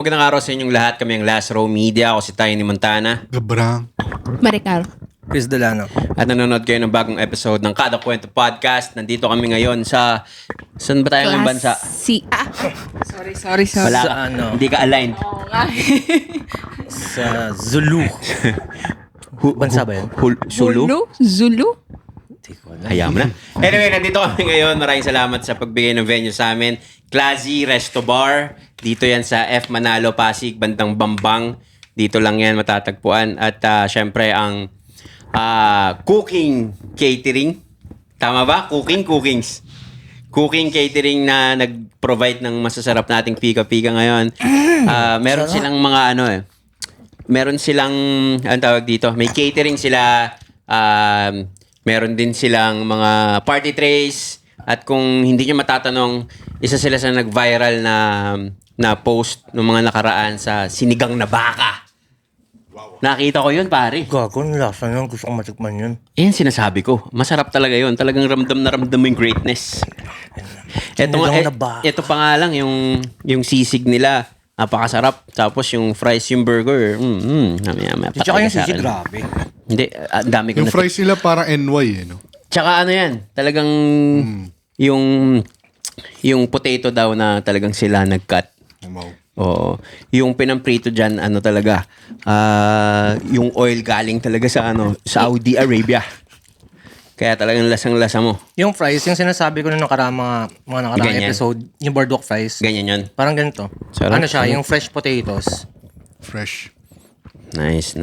Magandang araw sa inyong lahat. Kami ang Last Row Media. Ako si Tiny Montana. Gabrang. Maricar. Chris Delano. At nanonood kayo ng bagong episode ng Kada Kwento Podcast. Nandito kami ngayon sa... Saan ba tayo ng bansa? Sorry. Wala Sa ka. ano? Hindi ka aligned. Oo nga. Sa Zulu. Bansa ba yun? Sulu? Zulu? Hindi ko alam. Hayaan mo na. Anyway, nandito kami ngayon. Maraming salamat sa pagbigay ng venue sa amin. Classy Resto Bar. Dito yan sa F. Manalo, Pasig, bandang Bambang. Dito lang yan matatagpuan. At syempre ang cooking catering. Tama ba? Cookings. Cooking catering na nag-provide ng masasarap nating pika-pika ngayon. Meron silang mga meron silang, anong tawag dito? May catering sila. Meron din silang mga party trays. At kung hindi nyo matatanong, isa sila sa nag-viral na post ng mga nakaraan sa sinigang na baka. Wow. Nakita ko yun, pare. Gago, lasa nang gusto kong matikman yun. Yan sinasabi ko. Masarap talaga yun. Talagang ramdam mo yung greatness. Sinigang na baka. Ito pa nga lang, yung sisig nila. Napakasarap. Tapos yung fries, yung burger. Tsaka yung sisig, grabe. Hindi, ang dami ko Yung na. fries nila parang NY no? Tsaka ano yan, talagang yung potato daw na talagang sila nag-cut. Wow. Oo. Yung pinamprito dyan, ano talaga, yung oil galing talaga sa Saudi Arabia. Kaya talagang lasang-lasa mo. Yung fries, yung sinasabi ko nung mga nakaraang Ganyan. episode, yung boardwalk fries. Ganyan yun. Parang ganito. Sarap. Ano siya, yung fresh potatoes. Fresh. Nice.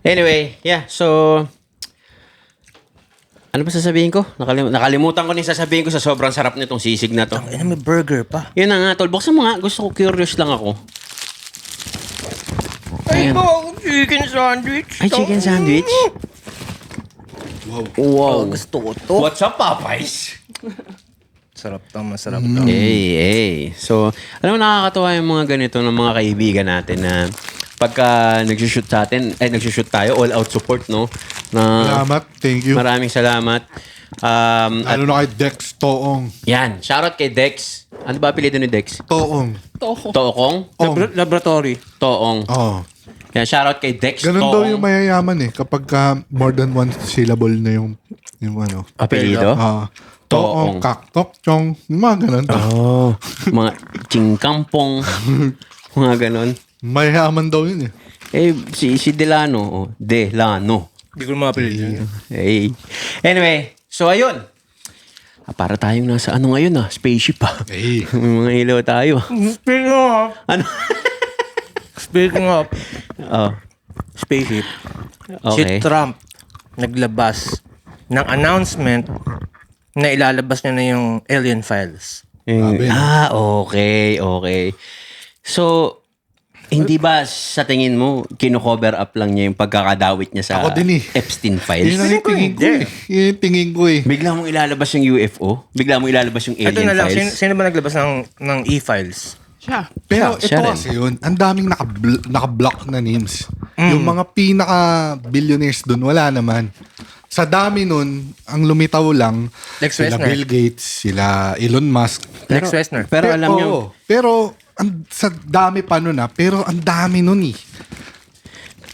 Anyway, yeah, so... Ano ba sasabihin ko? Nakalimutan ko na yung sasabihin ko sa sobrang sarap nitong sisig na to. Ay, may burger pa. Yun na nga, tol. Buksan mo nga. Gusto ko, curious lang ako. Ay, chicken sandwich. Ay, chicken sandwich? Wow. Gusto ko to. What's up, Popeyes? Masarap to. Hey. So, alam mo, nakakatawa yung mga ganito ng mga kaibigan natin na pagka nagsushoot sa atin, nagsushoot tayo, all out support, no? Salamat. Thank you. Maraming salamat. Lalo na kay Dex Toong. Yan, shoutout kay Dex. Ano ba apelido ni Dex? Toong. Toong? Laboratory. Toong. Oh. Yan, shoutout kay Dex Ganun Toong. daw yung mayayaman kapag more than one syllable na yung ano. Apelido? Toong, kaktok, chong. Yung mga ganun. Oh, mga chingkampong. Mga ganon. Mayayaman daw yun Si Delano. Delano. Hindi ko mga apelido yun. Hey. Anyway, so ayun. Para tayong nasa spaceship pa. Hey. May mga ilaw tayo. Speaking of, Ano? Oh, spaceship. okay. Si Trump naglabas ng announcement na ilalabas niya na yung alien files. Grabe, no? Okay. So, hindi ba sa tingin mo, kino-cover up lang niya yung pagkakadawit niya sa Ako din Epstein files? Yun ang yung tingin ko Yun yung tingin ko Bigla mong ilalabas yung UFO? Bigla mong ilalabas yung alien Ito na lang, files? sino ba naglabas ng e-files? Siya. Pero Siya ito rin. kasi yun, ang daming naka-block na names. Yung mga pinaka-billionaires dun, wala naman. Sa dami nun, ang lumitaw lang, Lex sila Wessner. Bill Gates, sila Elon Musk. Lex Wessner. Pero alam nyo, Pero, sa dami pa nun pero ang dami nun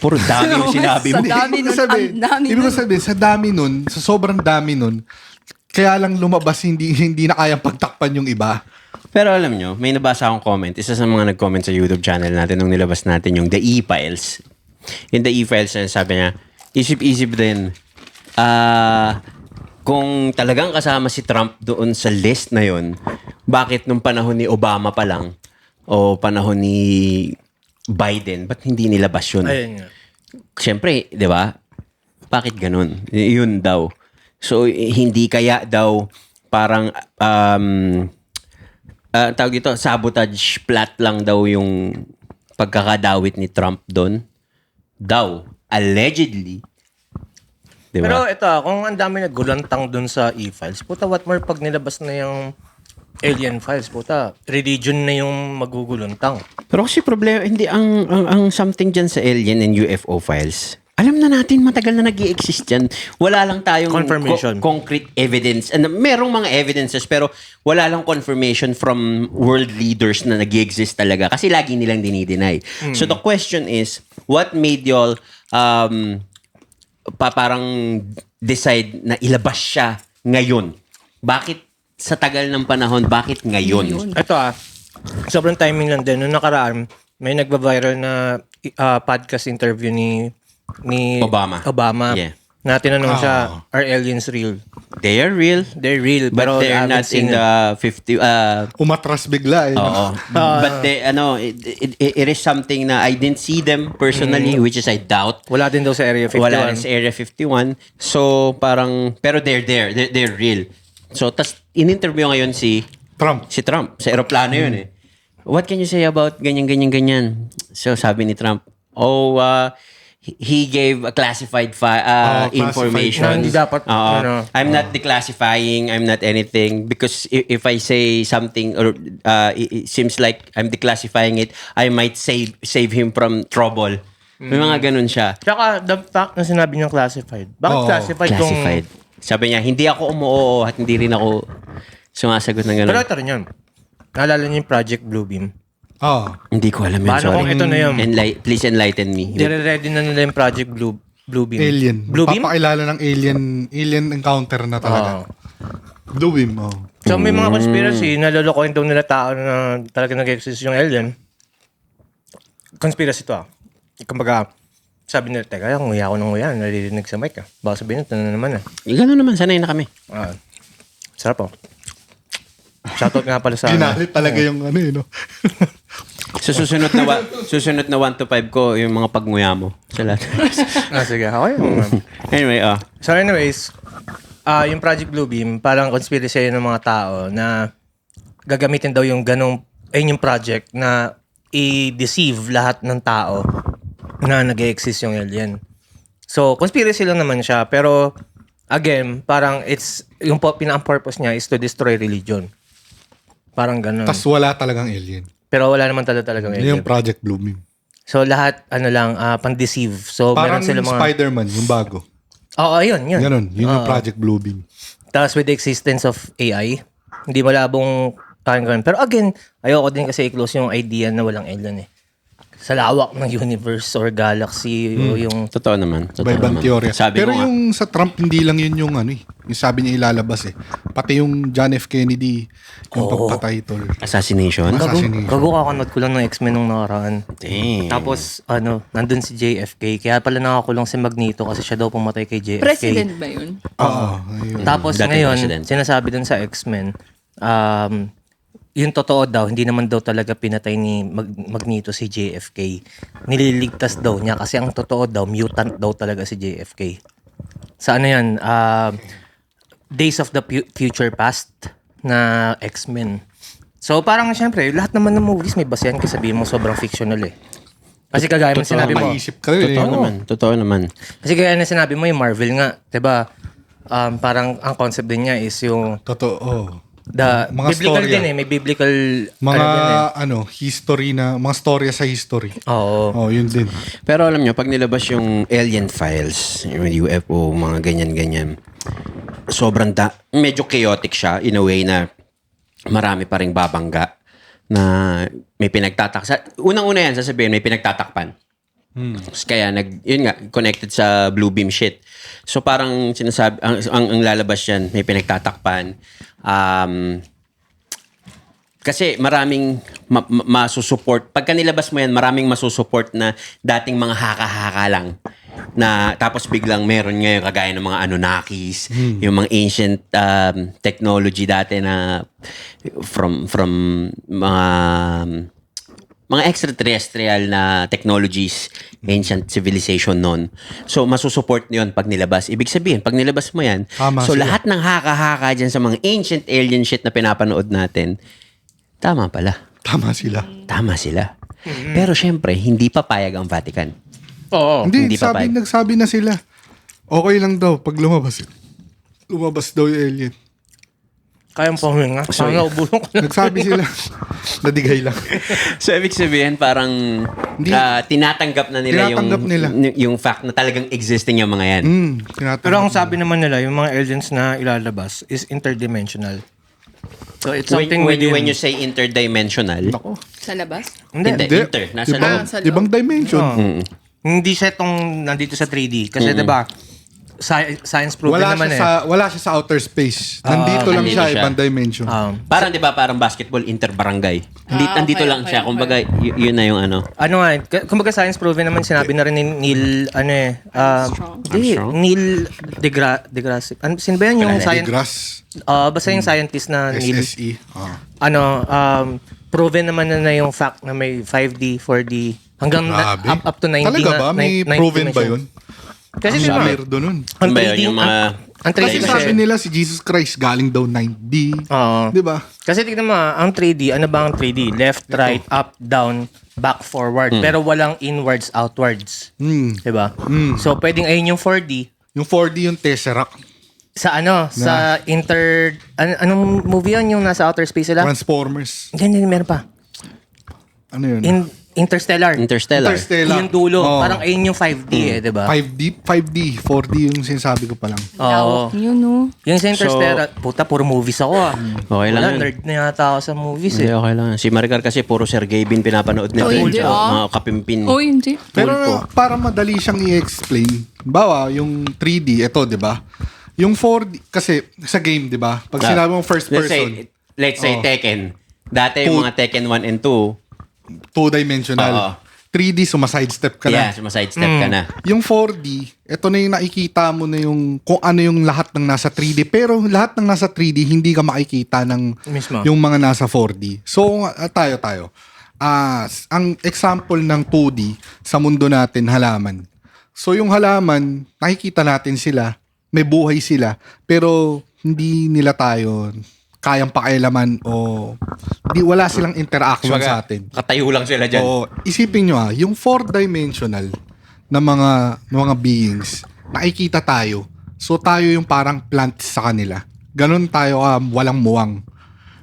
puro dami yung sinabi mo. Sa dami nun, ang dami Ibig ko nun. sabihin, sa dami nun, sa sobrang dami nun, kaya lang lumabas, hindi na kayang pagtakpan yung iba. Pero alam nyo, may nabasa akong comment. Isa sa mga nag-comment sa YouTube channel natin nung nilabas natin yung The E-Files. Yung The E-Files na sabi niya, isip-isip din, kung talagang kasama si Trump doon sa list na yon, bakit nung panahon ni Obama pa lang o panahon ni Biden, ba't hindi nilabas yun? Ayun nga. Siyempre, di ba? Bakit ganun? Yun daw. So, hindi kaya daw parang tawag dito, sabotage plot lang daw yung pagkakadawit ni Trump doon. Daw. Allegedly. Di Pero ba? ito, kung ang dami nagulantang dun sa e-files, puta, what more pag nilabas na yung alien files, puta, religion na yung maguguluntang. Pero kasi problema, hindi ang something dyan sa alien and UFO files, Alam na natin matagal na nag-i-exist yan. Wala lang tayong Confirmation. concrete evidence. And merong mga evidences pero wala lang confirmation from world leaders na nag-i-exist talaga kasi lagi nilang dinideny. So the question is, what made y'all parang decide na ilabas siya ngayon? Bakit sa tagal ng panahon, bakit ngayon? Ito sobrang timing lang din. Noong nakaraan, may nagba-viral na podcast interview ni Obama. Yeah. Na tinanong siya, are aliens real? They are real, They're real, but pero they're I not haven't in seen it. the 50... Umatras bigla eh. Oo. But it is something na I didn't see them personally, which is I doubt. Wala din daw sa Area 51. Wala rin sa Area 51. So, parang, pero they're there. They're real. So, tas in-interview ngayon si Trump. Sa aeroplano yun eh. What can you say about ganyan? So, sabi ni Trump, he gave a classified Classified information. na hindi dapat, I'm not declassifying, I'm not anything. Because if I say something or it seems like I'm declassifying it, I might save him from trouble. May mga ganun siya. Tsaka, the fact na sinabi niyang classified. Bakit Oo. classified? Classified. Sabi niya, hindi ako umuoo at hindi rin ako sumasagot ng ganun. Pero ito rin yun. Naalala niyo yung Project Bluebeam? Hindi ko alam yun, Paano sorry. kung ito na yun? Please enlighten me. Dire-ready na nila yung Project Bluebeam. Alien. Bluebeam? Papakilala ng alien encounter na talaga. Bluebeam, So may mga conspiracy, nalolokohin daw nila tao na talaga nag-exist yung alien. Conspiracy to Kumbaga, sabi nila, teka, nguya ako ng nguya, naririnig sa mic Baka sabihin ito na naman Ganun naman, sanay na kami. Sarap Shoutout nga pala sa Ginalit talaga yung ano no? So susunod na 1 to 5 ko yung mga pagnguya mo sa lahat. Sige, okay. Anyway, So anyways, yung Project Bluebeam, parang conspiracy ng mga tao na gagamitin daw yung yung project na i-deceive lahat ng tao na nag-exist yung alien. So, conspiracy lang naman siya, pero again, parang yung pinaka-purpose niya is to destroy religion. Parang ganun. Tas wala talagang alien. Pero wala naman talagang Yun alien. yung Project Bluebeam. So, lahat, pan-deceive. So, Parang meron sila mga... Spider-Man, yung bago. Oo, yun. Ganun, yun yung Project Bluebeam. Tapos with the existence of AI, hindi malabong tayong ganun. Pero again, ayoko din kasi i-close yung idea na walang alien Sa lawak ng universe or galaxy, yung... totoo naman. By ibang teorya. Sabi Pero ko nga, yung sa Trump, hindi lang yun yung yung sabi niya ilalabas Pati yung John F. Kennedy, yung pagpatay tol. assassination. Assassination. Gago kakanood ko lang ng X-Men nung nakaraan. Damn. Tapos, nandun si JFK. Kaya pala nakakulong si Magneto kasi siya daw pumatay kay JFK. President ba yun? Oo. Ayun. Tapos Dating ngayon, president. sinasabi dun sa X-Men, yung totoo daw, hindi naman daw talaga pinatay ni Magneto si JFK. Nililigtas daw niya kasi ang totoo daw, mutant daw talaga si JFK. Sa ano yan? Days of the Future Past na X-Men. So parang siyempre, lahat naman ng movies may basehan kasi sabihin mo sobrang fictional Kasi kagaya ng sinabi mo. Maisip ka rin. Totoo naman. Kasi kagaya ng sinabi mo yung Marvel nga, 'di ba? Parang ang concept din niya is yung Totoo. the Mga biblical storya. din may biblical Mga din history mga storya sa history. Oo. Yun din. Pero alam nyo, pag nilabas yung alien files, yung UFO, mga ganyan-ganyan, sobrang medyo chaotic siya in a way na marami pa ring babangga na may unang-una yan, sasabihin, may pinagtatakpan. Kaya yun nga, connected sa Bluebeam shit. So parang sinasabi, ang lalabas yan, may pinagtatakpan. Kasi maraming masusupport. Pagka nilabas mo yan, maraming masusupport na dating mga haka-haka lang. Na tapos biglang meron ngayon kagaya ng mga Anunnakis, yung mga ancient technology dati na from mga extraterrestrial na technologies, ancient civilization noon. So, masusupport yun pag nilabas. Ibig sabihin, pag nilabas mo yan, Tama so sila. lahat ng haka-haka dyan sa mga ancient alien shit na pinapanood natin, tama pala. Tama sila. Tama sila. Pero syempre, hindi papayag ang Vatican. Oo. Hindi, hindi pa pa- nagsabi na sila. Okay lang daw pag lumabas. Lumabas daw yung alien. Kaya mo huminga. Sorry. Parang naubulong ko na. Nagsabi sila, nadigay lang. So, ibig sabihin, parang Hindi. tinatanggap na nila, Tinatanggap nila. yung fact na talagang existing yung mga yan. Pero ang sabi naman nila, yung mga aliens na ilalabas is interdimensional. So it's something When within... you say interdimensional, Ako. Sa labas? hindi, Hindi. inter, nasa Ibang, loob. sa loob. ibang dimension. Oh. Hindi siya itong nandito sa 3D. Kasi diba, science proven Wala naman siya, wala siya sa outer space. Nandito lang nandito siya, siya. ibang dimension. Parang 'di ba, parang basketball interbarangay. Nandito okay, lang okay, siya. okay. Kumbaga, yun na yung ano. Ano nga, kumbaga science proven naman, sinabi na rin ni Neil, Armstrong. Armstrong? Neil deGrasse. Sino ba yan yung Wala na, science? Degrasse, Basta yung scientist na Neil, SSE. proven naman na yung fact na may 5D, 4D, hanggang Grabe. up to 9D Talaga nga. ba? May ninth proven ba dimension. yun? Kasi Ang diba, weirdo nun. ang Ano ba yun, 3D, yung mga... ang 3D Kasi kasi, sabi nila si Jesus Christ galing daw 9D. Oo. Di ba? Kasi tignan mo, ang 3D, ano ba ang 3D? Left, right, up, down, back, forward. Pero walang inwards, outwards. Diba? So, pwedeng ayun yung 4D. Yung 4D yung Tesseract. Sa sa anong movie yun? Yung nasa outer space sila? Transformers. Hindi, meron pa. Ano yun? Interstellar. Interstellar. Interstellar. Yung dulo. Oo. Parang ayun yung 5D diba? 5D, 4D yung sinasabi ko pa lang. Oo. Yun, no? Yung sa Interstellar, puta, puro movies ako Okay lang Wala, yun. nerd na yata ako sa movies Hindi, okay lang. Si Maricar kasi puro Sergey Bin pinapanood nito. Oh, hindi, Mga kapimpin. Oh, hindi. Pero Pulpo. para madali siyang i-explain. Bawa, yung 3D, ito, di ba? Yung 4D, kasi sa game, di ba? Pag sinabi mong first person, Let's say Oh. Tekken. Dati yung mga Tekken 1 and 2, two-dimensional. Oo. 3D, sumasidestep ka yeah, na. sumasidestep ka na. Yung 4D, ito na yung nakikita mo na yung kung ano yung lahat ng nasa 3D. Pero lahat ng nasa 3D, hindi ka makikita ng Mismo. yung mga nasa 4D. So, tayo. Ang example ng 2D sa mundo natin, halaman. So, yung halaman, nakikita natin sila, may buhay sila, pero hindi nila tayo kayang pakialaman o wala silang interaction sa atin. Katayo lang sila dyan. Oo, isipin nyo yung 4-dimensional na mga beings, nakikita tayo. So tayo yung parang plants sa kanila. Ganon tayo walang muwang.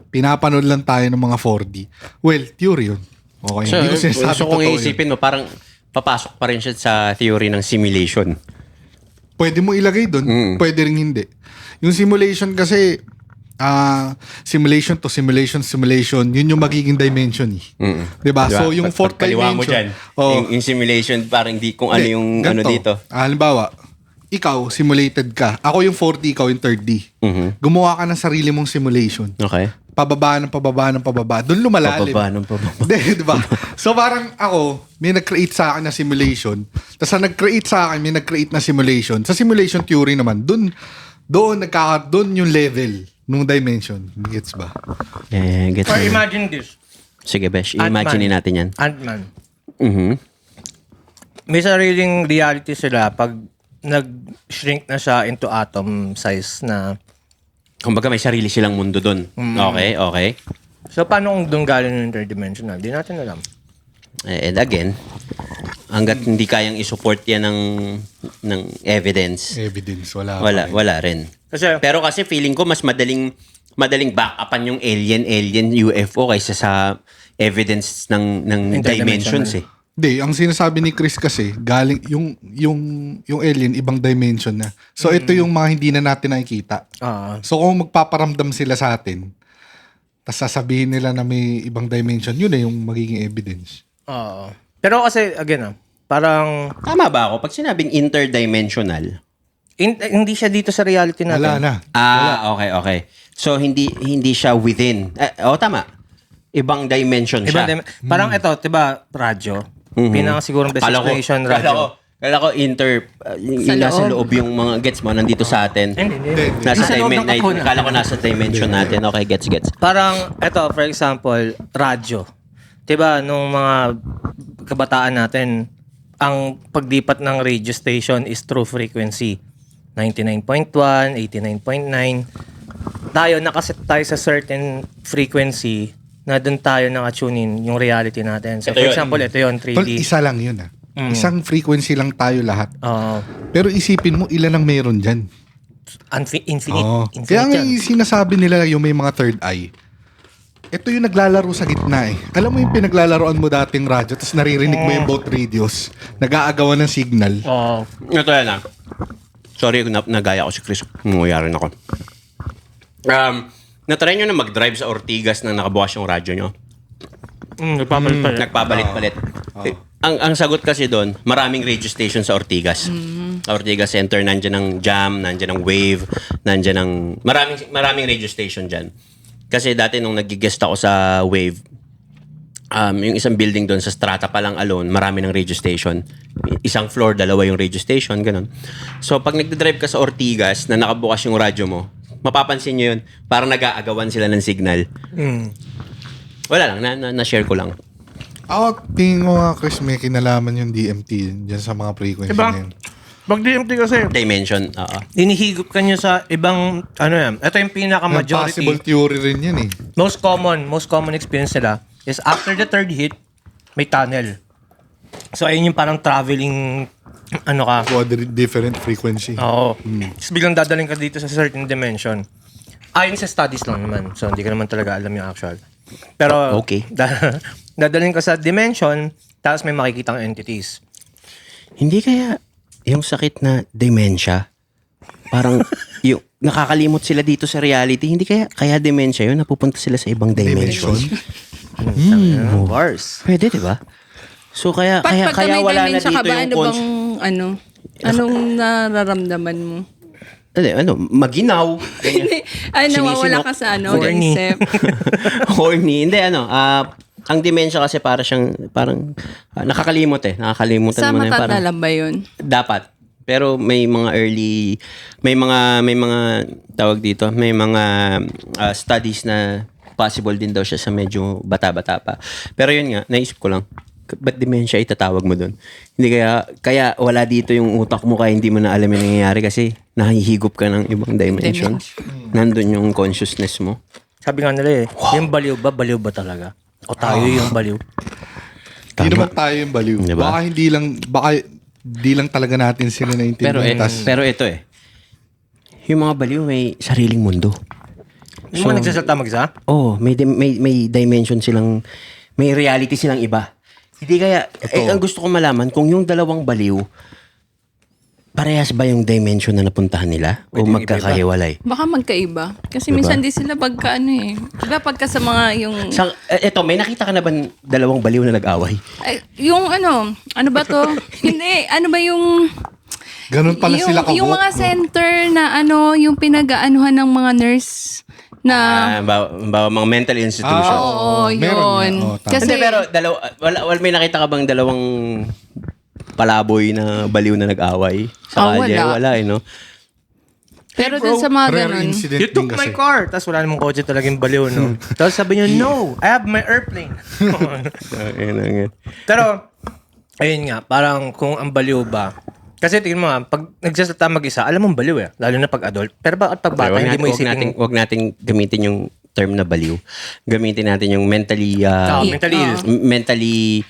Pinapanood lang tayo ng mga 4D. Well, theory yun. Okay, So, hindi ko sinasabi so kung totoo yun. iisipin mo, parang papasok pa rin siya sa theory ng simulation. Pwede mo ilagay doon, pwede rin hindi. Yung simulation kasi, simulation to simulation, yun yung magiging dimension eh. Diba? So yung fourth Pagkaliwa mo dimension, dyan, yung simulation, parang di kung ano Hindi, yung ganito. ano dito. Halimbawa, ikaw, simulated ka. Ako yung 4D, ikaw yung 3D. Gumawa ka ng sarili mong simulation. Okay. Pababa. Doon lumalalim. Pababa. Di ba? So parang ako, may nag-create sa akin na simulation. Tapos nag-create sa akin, may nag-create na simulation. Sa simulation theory naman, doon yung level nung dimension. Gets ba? Gets Or mo. imagine this. Sige, Besh. Ant-Man. Imagine natin yan. Ant-Man. Mhm. May sariling reality sila pag nag-shrink na siya into atom size na... Kumbaga may sarili silang mundo doon. Okay. So, paano kung doon galing yung interdimensional? Di natin alam. And again, hanggat hindi kayang isupport yan ng evidence, Evidence, wala. wala rin. Kasi, Pero kasi feeling ko mas madaling back-upan yung alien UFO kaysa sa evidence ng dimensions eh. Hindi, ang sinasabi ni Chris kasi, galing yung alien, ibang dimension na. So, ito yung mga hindi na natin nakikita. So, kung magpaparamdam sila sa atin, tapos sasabihin nila na may ibang dimension, yun na yung magiging evidence. pero kasi, again, parang Tama ba ako? Pag sinabing interdimensional, hindi siya dito sa reality natin. Wala na. okay. So, hindi siya within. Tama. Ibang dimension siya. Parang ito, diba, radyo? Pinaka sigurong best explanation, radyo. Kala ko yung nasa loob yung mga gets mo nandito sa atin. Hindi. Nasa Nasa loob ng kapuna. kala ko nasa dimension natin. Okay, gets. Parang, eto, for example, radyo. Diba, nung mga kabataan natin, ang pagdipat ng radio station is through frequency. 99.1, 89.9. Nakaset tayo sa certain frequency na doon tayo naka-tune in yung reality natin. So, Ito for yun. example, ito yun, 3D. Tol, isa lang yun Isang frequency lang tayo lahat. Oo. Pero isipin mo, ilan ang meron dyan? infinite. Oo. Kaya nga yan. yung sinasabi nila yung may mga third eye. Ito yung naglalaro sa gitna eh. Alam mo yung pinaglalaroan mo dating radyo tapos naririnig mo yung both radios. Nag-aagawan ng signal. Oo. Ito yan Sorry kung nagaya ko si Chris. Nangyayari na ako. Natry nyo na mag-drive sa Ortigas na nakabukas yung radyo nyo? Nagpapalit. Nagpabalit-balit. Ang sagot kasi doon, maraming radio station sa Ortigas. Sa Ortigas Center, nandyan ang Jam, nandyan ang Wave, nandyan ang... Maraming radio station dyan. Kasi dati nung nag-guest ako sa Wave, yung isang building doon sa Strata pa lang alone, marami ng radio station. Isang floor, dalawa yung radio station, ganun. So, pag nagdadrive ka sa Ortigas na nakabukas yung radyo mo, mapapansin nyo yun, parang nag-aagawan sila ng signal. Wala lang, na-share ko lang. Ako, tingin ko nga, Chris, may kinalaman yung DMT dyan sa mga frequency Diba? na yun. Pag DMT kasi, Dimension, oo. Hinihigop ka nyo sa ibang, ano yan, ito yung pinaka-majority. Possible theory rin yan eh. Most common experience nila is after the third hit, may tunnel. So, ayun yung parang traveling, ano ka. Different frequency. Oo. Tapos biglang dadaling ka dito sa certain dimension. Ayon sa studies lang naman. So, hindi ka naman talaga alam yung actual. Pero, Okay. Dadaling ka sa dimension, tapos may makikitang entities. Hindi kaya yung sakit na dementia, parang yung nakakalimot sila dito sa reality, hindi kaya dementia yun, napupunta sila sa ibang dimension. Bars. Pwede, di ba? So kaya Pagka kaya may wala na dementia dito ka ba, yung ano bang, anong nararamdaman mo? maginaw. Hindi, nawawala ka sa Horny. isip. Horny. Hindi, ang dementia kasi parang nakakalimot nakakalimutan Sa mo na parang matatala ba yun? dapat. Pero may mga may mga tawag dito, may mga studies na possible din daw siya sa medyo bata-bata pa. Pero yun nga, naisip ko lang, ba't dementia itatawag mo doon? Hindi kaya wala dito yung utak mo kaya hindi mo na alam yung nangyayari kasi nahihigop ka ng ibang dimension. Nandun yung consciousness mo. Sabi nga nila yung baliw ba talaga? O tayo yung baliw? Hindi naman tayo yung baliw. Diba? Baka hindi lang talaga natin sila naintindihan. Pero ito yung mga baliw may sariling mundo. Yung mga nagsasalta mag-isa? Oh, may dimension silang, may reality silang iba. Hindi kaya, ang gusto ko malaman, kung yung dalawang baliw, parehas ba yung dimension na napuntahan nila? O magkakahiwalay? Baka magkaiba. Kasi Diba? minsan di sila pagka Diba pagka sa mga yung... Eto, may nakita ka na ba dalawang baliw na nag-away? yung ano ba to? Hindi, ano ba yung... Ganun pala sila kabuk. Yung mga center na yung pinag-aanuhan ng mga nurse na... Mga mental institution. Oo, meron yun. na. Oo, tama. Kasi, Hindi, pero may nakita ka bang dalawang palaboy na baliw na nag-away? Sa kalye? wala. No? pero dun sa mga Rare ganun, incident You took din my kasi. car. Tapos wala namang kotse talagang baliw, no? Tapos sabi niyo, no, I have my airplane. Pero, ayun nga, parang kung ang baliw ba, kasi tingin mo pag nagsasalita mag-isa, alam mong baliw lalo na pag adult. Pero bakit pag bata, hindi mo isipin... Wag nating gamitin yung term na baliw. Gamitin natin yung mentally mentally ill. mentally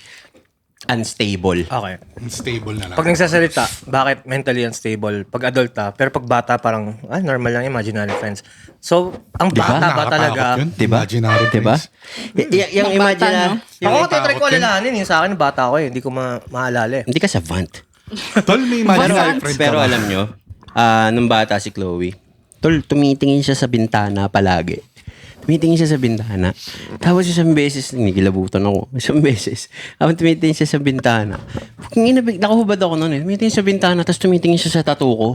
unstable. Okay. Stable na lang. Pag nagsasalita, bakit mentally unstable? Pag adult pero pag bata parang, normal lang, imaginary friends. So, ang bata ba Nakakatakot talaga? yun. Diba? Imaginary Diba? friends. Yung Mga bata, imagine na... no? Ako Yung tatry ko takot yun. alalahanin yung sa akin, bata ko hindi ko maalala Hindi ka savant. Tol, may imaginary friends Pero ka ba? alam nyo, nung bata si Chloe, tumitingin siya sa bintana palagi. Tumitingin siya sa bintana. Tapos isang beses, nikilabutan ako. Isang beses, habang tumitingin siya sa bintana. Nakahubad ako noon Tumitingin sa bintana, tapos tumitingin siya sa tattoo ko.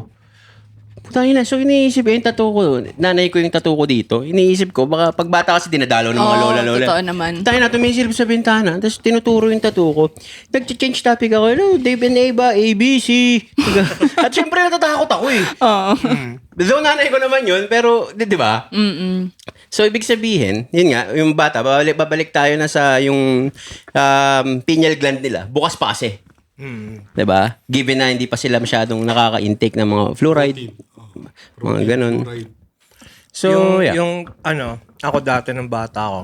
Putangina, so iniisip yung tattoo ko. Nanay ko yung tattoo ko dito. Iniisip ko, baka pagbata kasi dinadalaw ng mga Oo, lola-lola. totoo naman. Putangina, tumisilip sa bintana, tapos tinuturo yung tattoo ko. Nag-change topic ako. Hello, Dave and Ava, ABC. At syempre natatakot ako Oo. Though nanay ko naman yun, pero di ba? So, ibig sabihin, yun nga, yung bata, babalik tayo na sa yung pineal gland nila. Bukas pa kasi. Diba? Given na hindi pa sila masyadong nakaka-intake ng mga fluoride. Mga ganun. So, yung ako dati ng bata ko,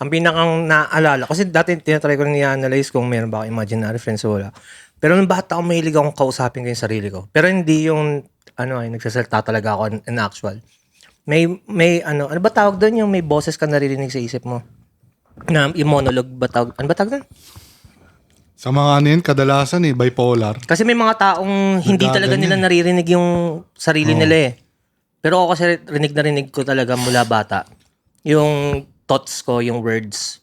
ang pinakang naalala, kasi dati tinatry ko rin i-analyze kung meron ba ako imaginary friends o wala. Pero nung bata ako, mahilig akong kausapin ko yung sarili ko. Pero hindi yung, nagsasalita talaga ako in actual. May ano ba tawag doon yung may boses ka naririnig sa isip mo? Na yung monologue ba tawag? Ano ba tawag doon? Sa mga ano yun, kadalasan bipolar. Kasi may mga taong hindi talaga nila naririnig yung sarili nila eh. Pero ako kasi rinig ko talaga mula bata. Yung thoughts ko, yung words.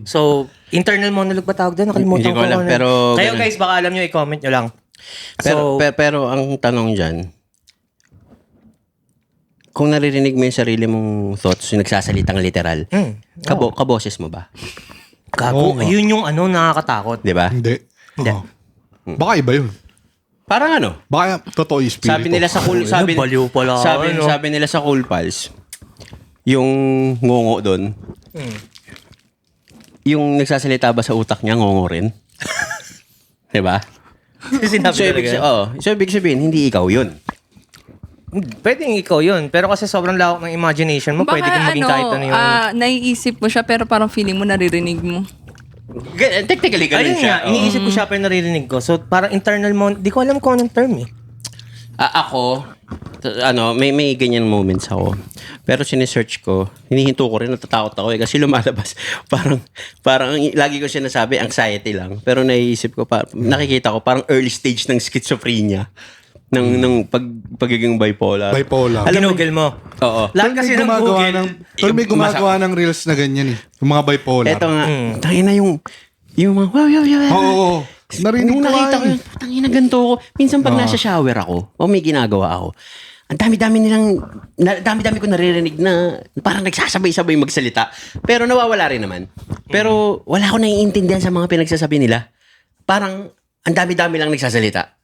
So, internal monologue ba tawag doon? Nakalimutan Hindi ko alam, ano. pero Kayo ganun. guys, baka alam nyo, i-comment nyo lang. Pero ang tanong dyan, kung naririnig mo yung sarili mong thoughts, yung nagsasalitang literal, kaboses mo ba? Gago, yun yung nakakatakot. Di ba? Hindi. Hindi. Oo. Baka iba yun. Parang ano? Baka totoo yung spirito. Sabi nila sa cool, sabi nila sa Cool Pals, yung ngongo doon, yung nagsasalita ba sa utak niya, ngongo rin? Diba? Sinabi talaga. So, ibig sabihin, hindi ikaw yun. Pwedeng ikaw yun. Pero kasi sobrang lawak ng imagination mo, pwede kang maging kahit ano yung... naiisip mo siya pero parang feeling mo naririnig mo. Technically, ganun Ayun siya. nga, iniisip ko siya pero naririnig ko. So, parang internal mo, di ko alam kung anong term eh. Ako, may ganyan moments ako. Pero sinesearch ko, hinihinto ko rin, natatakot ako kasi lumalabas. Parang lagi ko sinasabi, anxiety lang. Pero naiisip ko, nakikita ko, parang early stage ng schizophrenia. ng pagiging bipolar. Bipolar. Ginugel mo. Oo. Lahat kasi ng Google. May gumagawa ng reels na ganyan eh. Yung mga bipolar. Eto nga, tangin na yung mga, Oo. Narinig nung ko nakita ko nga yun, tangin na ganito ko. Minsan pag nasa shower ako, o may ginagawa ako, ang dami-dami ko naririnig na parang nagsasabay-sabay magsalita. Pero nawawala rin naman. Pero wala ko naiintindihan sa mga pinagsasabi nila. Parang ang dami-dami lang nagsasalita.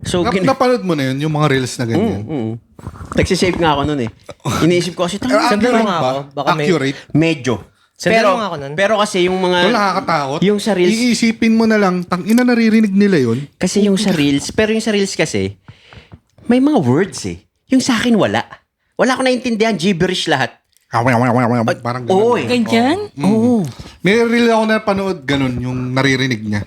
So, napanood mo na yun, yung mga reels na ganyan. Nagsisave nga ako nun eh. Iniisip ko kasi, Sandali Accurate nga ba? ako. Baka may- Accurate? medyo. Sandali nga ako nun. Pero kasi yung mga... Kung nakakatakot, Yung sa reels, iisipin mo na lang, tangina naririnig nila yun. kasi yung sa reels, pero yung sa reels kasi, may mga words eh. Yung sa akin wala. Wala ko naintindihan, gibberish lahat. Parang ganun. Oo eh. Ganyan? Oo. May reel ako na panood ganun, yung naririnig niya.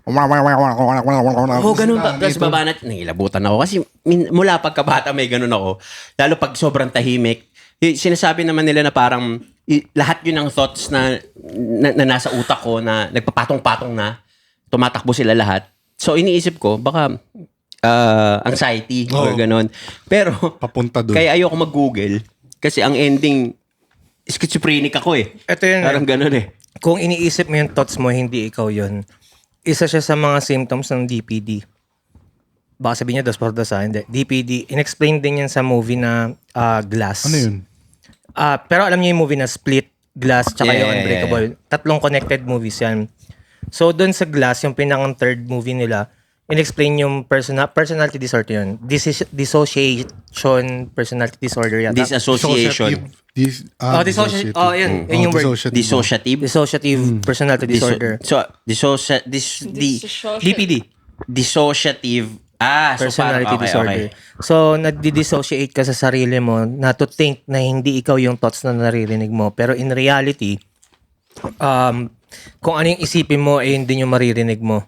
Oo, ganun pa. Tapos baba na, nangilabutan ako. Kasi mula pagkabata may ganun ako. Lalo pag sobrang tahimik. Sinasabi naman nila na parang lahat yun ang thoughts na nasa utak ko na nagpapatong-patong na. Tumatakbo sila lahat. So iniisip ko, baka anxiety or ganun. Pero, Papunta dun. kaya ayoko mag-google. Kasi ang ending, schizophrenic ako eh. Ito yun. Parang ganun eh. Kung iniisip mo yung thoughts mo, hindi ikaw yun. Isa siya sa mga symptoms ng DPD. Baka sabihin niya, das por das, hindi. DPD, in-explain din yan sa movie na Glass. Ano yun? Pero alam niyo yung movie na Split, Glass, tsaka Yeah, yung Unbreakable. Tatlong connected movies yan. So, doon sa Glass, yung pinakang third movie nila, in-explain yung personality disorder yun. Dissociation personality disorder yata. Disassociation. Dissociation. Oh, yun. Yun yung word. Dissociative. Dissociative personality disorder. DPD. Dissociative. Personality okay, disorder. okay. So, nagdi-dissociate ka sa sarili mo na to think na hindi ikaw yung thoughts na naririnig mo. Pero in reality, kung ano yung isipin mo, eh, hindi yung maririnig mo.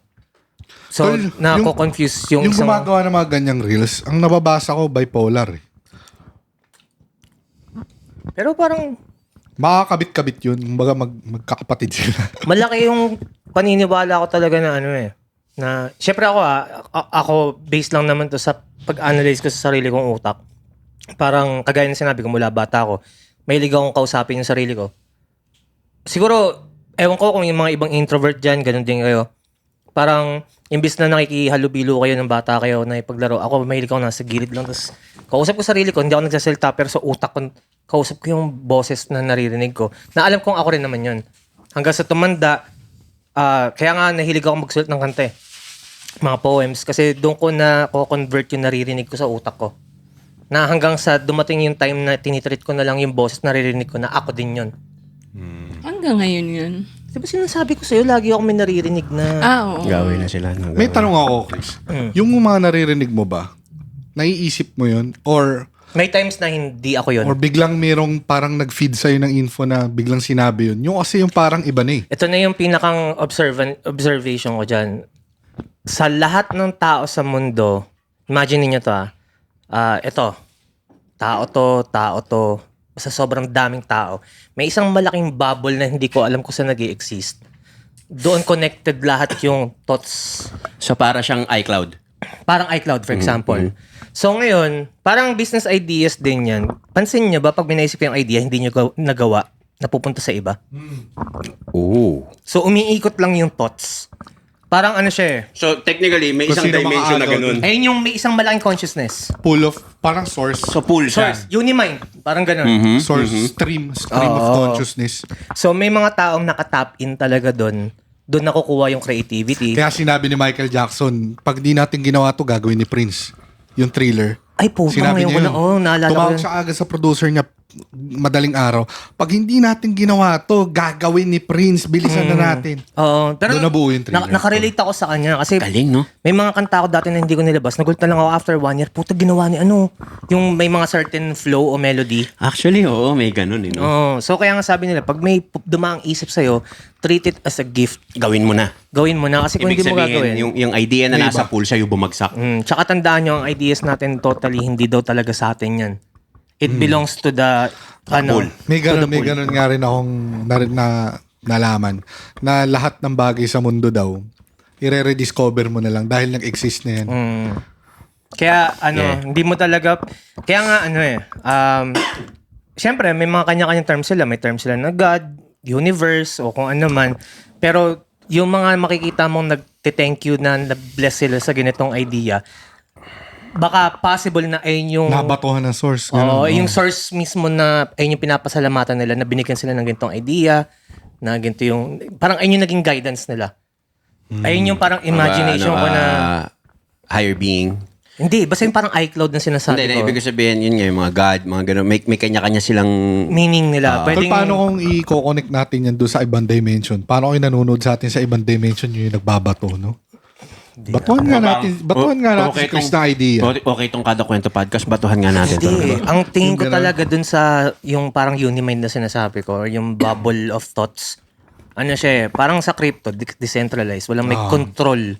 So, Tol, nako-confuse yung Yung isang... gumagawa ng mga ganyang reels, ang nababasa ko, bipolar eh. Pero parang Makakabit-kabit yun. Kumbaga magkakapatid sila. malaki yung paniniwala ko talaga na ano eh. Na, syempre ako based lang naman to sa pag-analyze ko sa sarili kong utak. Parang kagaya ng sinabi ko mula bata ako, mahilig akong kausapin yung sarili ko. Siguro, ewan ko kung yung mga ibang introvert dyan, ganun din kayo. Parang, imbis na nakikihalubilo kayo ng bata kayo na ipaglaro, ako mahilig ako nasa gilid lang. Tapos, kausap ko sarili ko, hindi ako nagsasalita, pero sa utak ko, kausap ko yung boses na naririnig ko. Na alam kong ako rin naman yun. Hanggang sa tumanda, kaya nga nahilig ako magsulat ng kanta eh. Mga poems. Kasi doon ko na convert yung naririnig ko sa utak ko. Na hanggang sa dumating yung time na tinitreat ko na lang yung boses na naririnig ko na ako din yun. Hanggang ngayon yun. Diba sinasabi ko sa'yo, lagi ako may naririnig na... Oo. Gawin na sila. May tanong ako, Chris. Yung mga naririnig mo ba, naiisip mo yun? Or May times na hindi ako yun. biglang merong parang nag-feed sa'yo ng info na biglang sinabi yun? Yung kasi yung parang iba na eh. Ito na yung pinakang observation ko dyan. sa lahat ng tao sa mundo, imagine niyo to ito, tao to, sa sobrang daming tao, may isang malaking bubble na hindi ko alam kung saan nag-i-exist. Doon connected lahat yung thoughts. So para siyang iCloud. Parang iCloud, for example. So ngayon, parang business ideas din yan. Pansin niyo ba, pag binaisip yung idea, hindi niyo nagawa, napupunta sa iba? Oo. So umiikot lang yung thoughts. Parang ano siya eh. So technically, may Kung isang sino dimension na makaagaw ganun. Ayun yung may isang malaking consciousness. Full of, parang source. So pool siya. Source, unimind, parang ganun. Source, stream of consciousness. So may mga taong nakatap in talaga doon. Doon nakukuha yung creativity. Kaya sinabi ni Michael Jackson, pag di natin ginawa to, gagawin ni Prince. Yung Thriller. Ay po, Sinabi ngayon niya ko na, yun. naalala ko Tumawag yun. siya agad sa producer niya madaling araw. Pag hindi natin ginawa to, gagawin ni Prince. Bilisan na natin. Oo, pero Doon nabuo yung Thriller. nakarelate ako sa kanya kasi Galing, no? may mga kanta ako dati na hindi ko nilabas. Nagulat na lang ako after 1 year. Puta, ginawa ni ano. Yung may mga certain flow o melody. Actually, oo, may ganun, no? Oh, so kaya nga sabi nila, pag may dumaang isip sa'yo, treat it as a gift. Gawin mo na. Gawin mo na kasi kung Ibig hindi mo sabihin, gagawin. yung idea na May nasa iba. pool sa'yo bumagsak. Tsaka tandaan nyo, ang ideas natin totally hindi daw talaga sa atin yan. It belongs to the pool. May to the ganun, may pool. ganun nga rin akong nalaman na lahat ng bagay sa mundo daw, i-rediscover mo na lang dahil nag-exist na yan. Kaya Yeah. hindi mo talaga, kaya nga syempre may mga kanya-kanyang terms sila. May terms sila na God, universe, o kung ano man. Pero yung mga makikita mong nag-thank you na nag-bless sila sa ganitong idea, baka possible na ayun yung Nabatuhan ng source. Oo, Ganun, yung source mismo na ayun yung pinapasalamatan nila na binigyan sila ng ganitong idea, na ganito yung parang ayun yung naging guidance nila. Ayun yung parang imagination ko na Higher being. hindi, basta yung parang iCloud na sinasabi Hindi, ko. ibig sabihin, yun nga, yung mga God, mga ganun. May kanya-kanya silang... Meaning nila. Tol, Pwedeng, paano kung i-connect natin yan doon sa ibang dimension? Paano kung nanonood sa atin sa ibang dimension yung nagbabato, no? Batuhan nga natin si Chris na idea. Okay itong Kada Kwento Podcast, batuhan nga natin. hindi. to. Ang tingin ko Yung ganun. talaga dun sa yung parang unimind na sinasabi ko or yung bubble of thoughts. Ano siya eh, parang sa crypto, decentralized. Walang may control.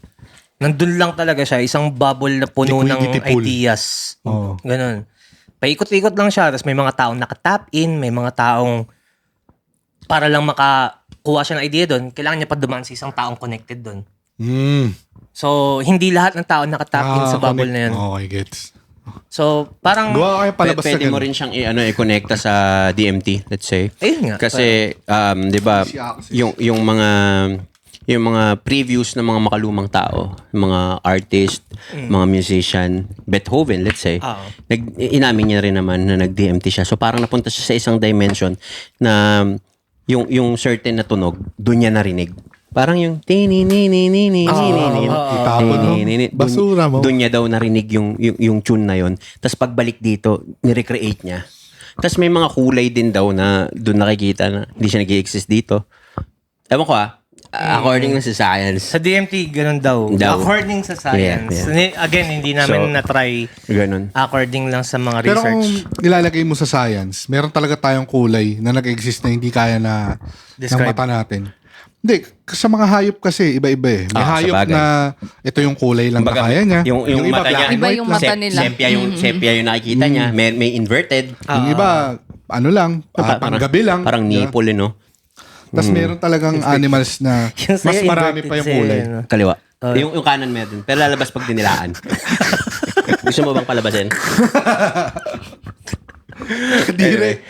Nandun lang talaga siya, isang bubble na puno Liquidity ng pool. ideas. Oo. Ganon. Paikot-ikot lang siya, tapos may mga taong nakatap in, may mga taong para lang makakuha siya ng idea doon, kailangan niya pa dumaan sa isang taong connected doon. So, hindi lahat ng tao nakatap in sa bubble na yan. Okay, gets. So, parang, Gawa kayo palabas Pwede na mo ganun. rin siyang i-connecta sa DMT, let's say. ayun nga. Kasi, 'di ba, Easy access. yung mga previews ng mga makalumang tao, mga artist, mga musician, Beethoven, let's say, Oo. inamin niya rin naman na nag-DMT siya. So parang napunta siya sa isang dimension na yung certain na tunog, doon niya narinig. Parang yung Itapon mo. Basura mo. Doon niya daw narinig yung tune na yon. Tapos pagbalik dito, ni-recreate niya. Tapos may mga kulay din daw na doon nakikita na hindi siya nag-i-exist dito. Ewan ko according na sa science. Sa DMT, ganun daw. Daw. According sa science. Yeah. Again, hindi namin So, na-try Ganun. according lang sa mga Pero kung research. nilalagay mo sa science, meron talaga tayong kulay na nag-exist na hindi kaya na ng Describe. mata natin. Hindi, sa mga hayop kasi iba-iba eh. May hayop sabagay. na ito yung kulay lang Kumbaga, na kaya niya. yung iba, mata black niya, and Iba white yung lang. mata nila. Sepia yung nakikita niya. May inverted. Yung iba, ano lang, panggabi lang. Parang Diba? nipple, no? Tapos meron talagang animals na Yung mas sa'yo, marami pa yung inverted kulay. sa'yo, no? Kaliwa. Yung kanan meron. Pero lalabas pag dinilaan. Gusto mo bang palabasin? Kadire.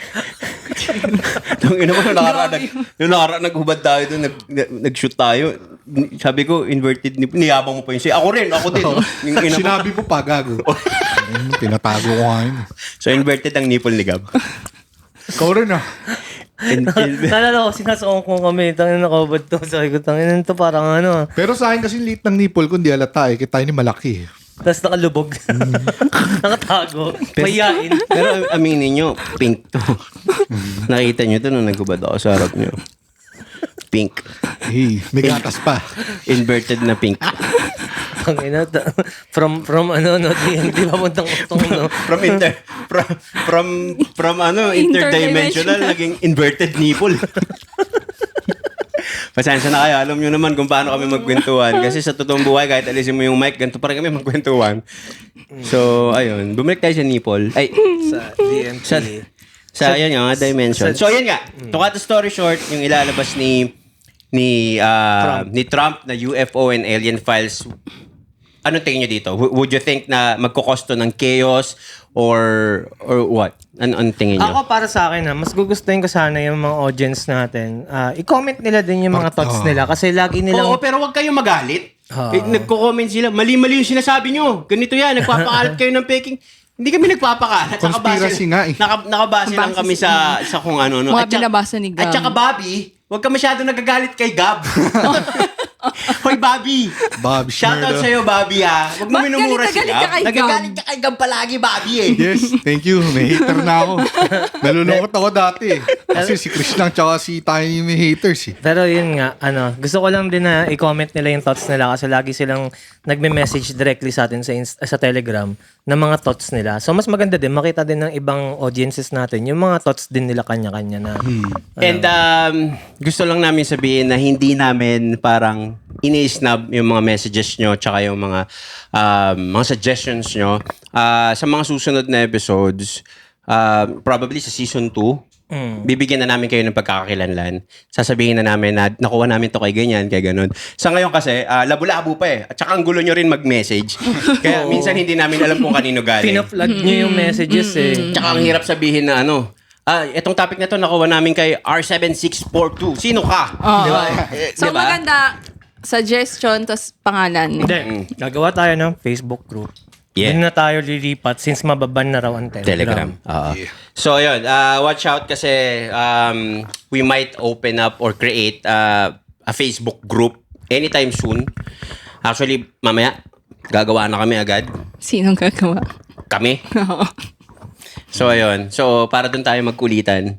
Nung ina mo, nung nakaraan naghubad tayo doon, nag-shoot tayo. Sabi ko, inverted nipple. Niyabang mo pa yun. Ako rin, ako din. Yung ina mo. Sinabi mo pa, gago. Tinatago ko nga yun. So, inverted ang nipple ni Gab. Ikaw rin ah. Naalala ko, sinasawang ko kami. Tangin na nakabad to. Sabi ko, tangin to parang ano. Pero sa akin kasi liit ng nipple ko, hindi halata eh. Kita ni malaki. Tapos nakalubog. Nakatago. Mayain. Pero aminin nyo, pink to. Nakita nyo to nung naghubad ako sa harap nyo. Pink. Hey, may gatas pa. Inverted na pink. Tangin na. From ano, no, di ba puntang utong, no? From interdimensional naging inverted nipple. Pasensya na kayo. Alam nyo naman kung paano kami magkwentuhan. Kasi sa totoong buhay, kahit alisin mo yung mic, ganito pa rin kami magkwentuhan. So, ayun. Bumalik tayo sa Nipol. Ay, Sa DMT. sa ayun nga, dimension. So, ayun nga. To cut the story short, yung ilalabas ni Trump na UFO and alien files. Anong tingin nyo dito? Would you think na magkukosto ng chaos or what? Anong tingin nyo? Ako para sa akin mas gugustuhin ko sana yung mga audience natin. I-comment nila din yung mga thoughts nila kasi lagi nilang... Oo, pero wag kayong magalit. Nagko-comment sila. Mali-mali yung sinasabi nyo. Ganito yan. Nagpapakalat kayo ng peking. Hindi kami nagpapakalat. Conspiracy nga eh. Nakabase lang kami sa kung ano. Mga binabasa ni Gab. At saka Bobby, wag ka masyado nagagalit kay Gab. Hoy, Bobby. Bobby Shoutout Schmerdo. sa'yo, Bobby, ha. Huwag mo Bakit minumura si galit ka Gab. kay Gab? Nagagalit ka kay Gab palagi, Bobby, eh. Yes, thank you. May hater na ako. Nalulungkot ako dati eh. Kasi si Chris lang tsaka si Tiny may haters eh. Pero yun nga, gusto ko lang din na i-comment nila yung thoughts nila kasi lagi silang nagme-message directly sa atin sa Telegram ng mga thoughts nila. So mas maganda din, makita din ng ibang audiences natin yung mga thoughts din nila kanya-kanya na. And gusto lang namin sabihin na hindi namin parang ini-snub yung mga messages nyo tsaka yung mga suggestions nyo. Sa mga susunod na episodes, probably sa season 2, bibigyan na namin kayo ng pagkakakilanlan. Sasabihin na namin na nakuha namin to kay ganyan, kay ganun. Sa ngayon kasi, labo-labo pa eh. At saka ang gulo nyo rin mag-message. Kaya minsan hindi namin alam kung kanino galing. Pina-flag nyo yung messages eh. Tsaka ang hirap sabihin na itong topic na to nakuha namin kay R7642. Sino ka? Di ba? So, maganda, suggestion, tas pangalan. Hindi, gagawa tayo ng Facebook group. Yeah. Doon na tayo lilipat since mababan na raw ang Telegram. Oo. So, yun. Watch out kasi we might open up or create a Facebook group anytime soon. Actually, mamaya, gagawa na kami agad. Sinong gagawa? Kami. Oo. So, ayun. So, para doon tayo magkulitan.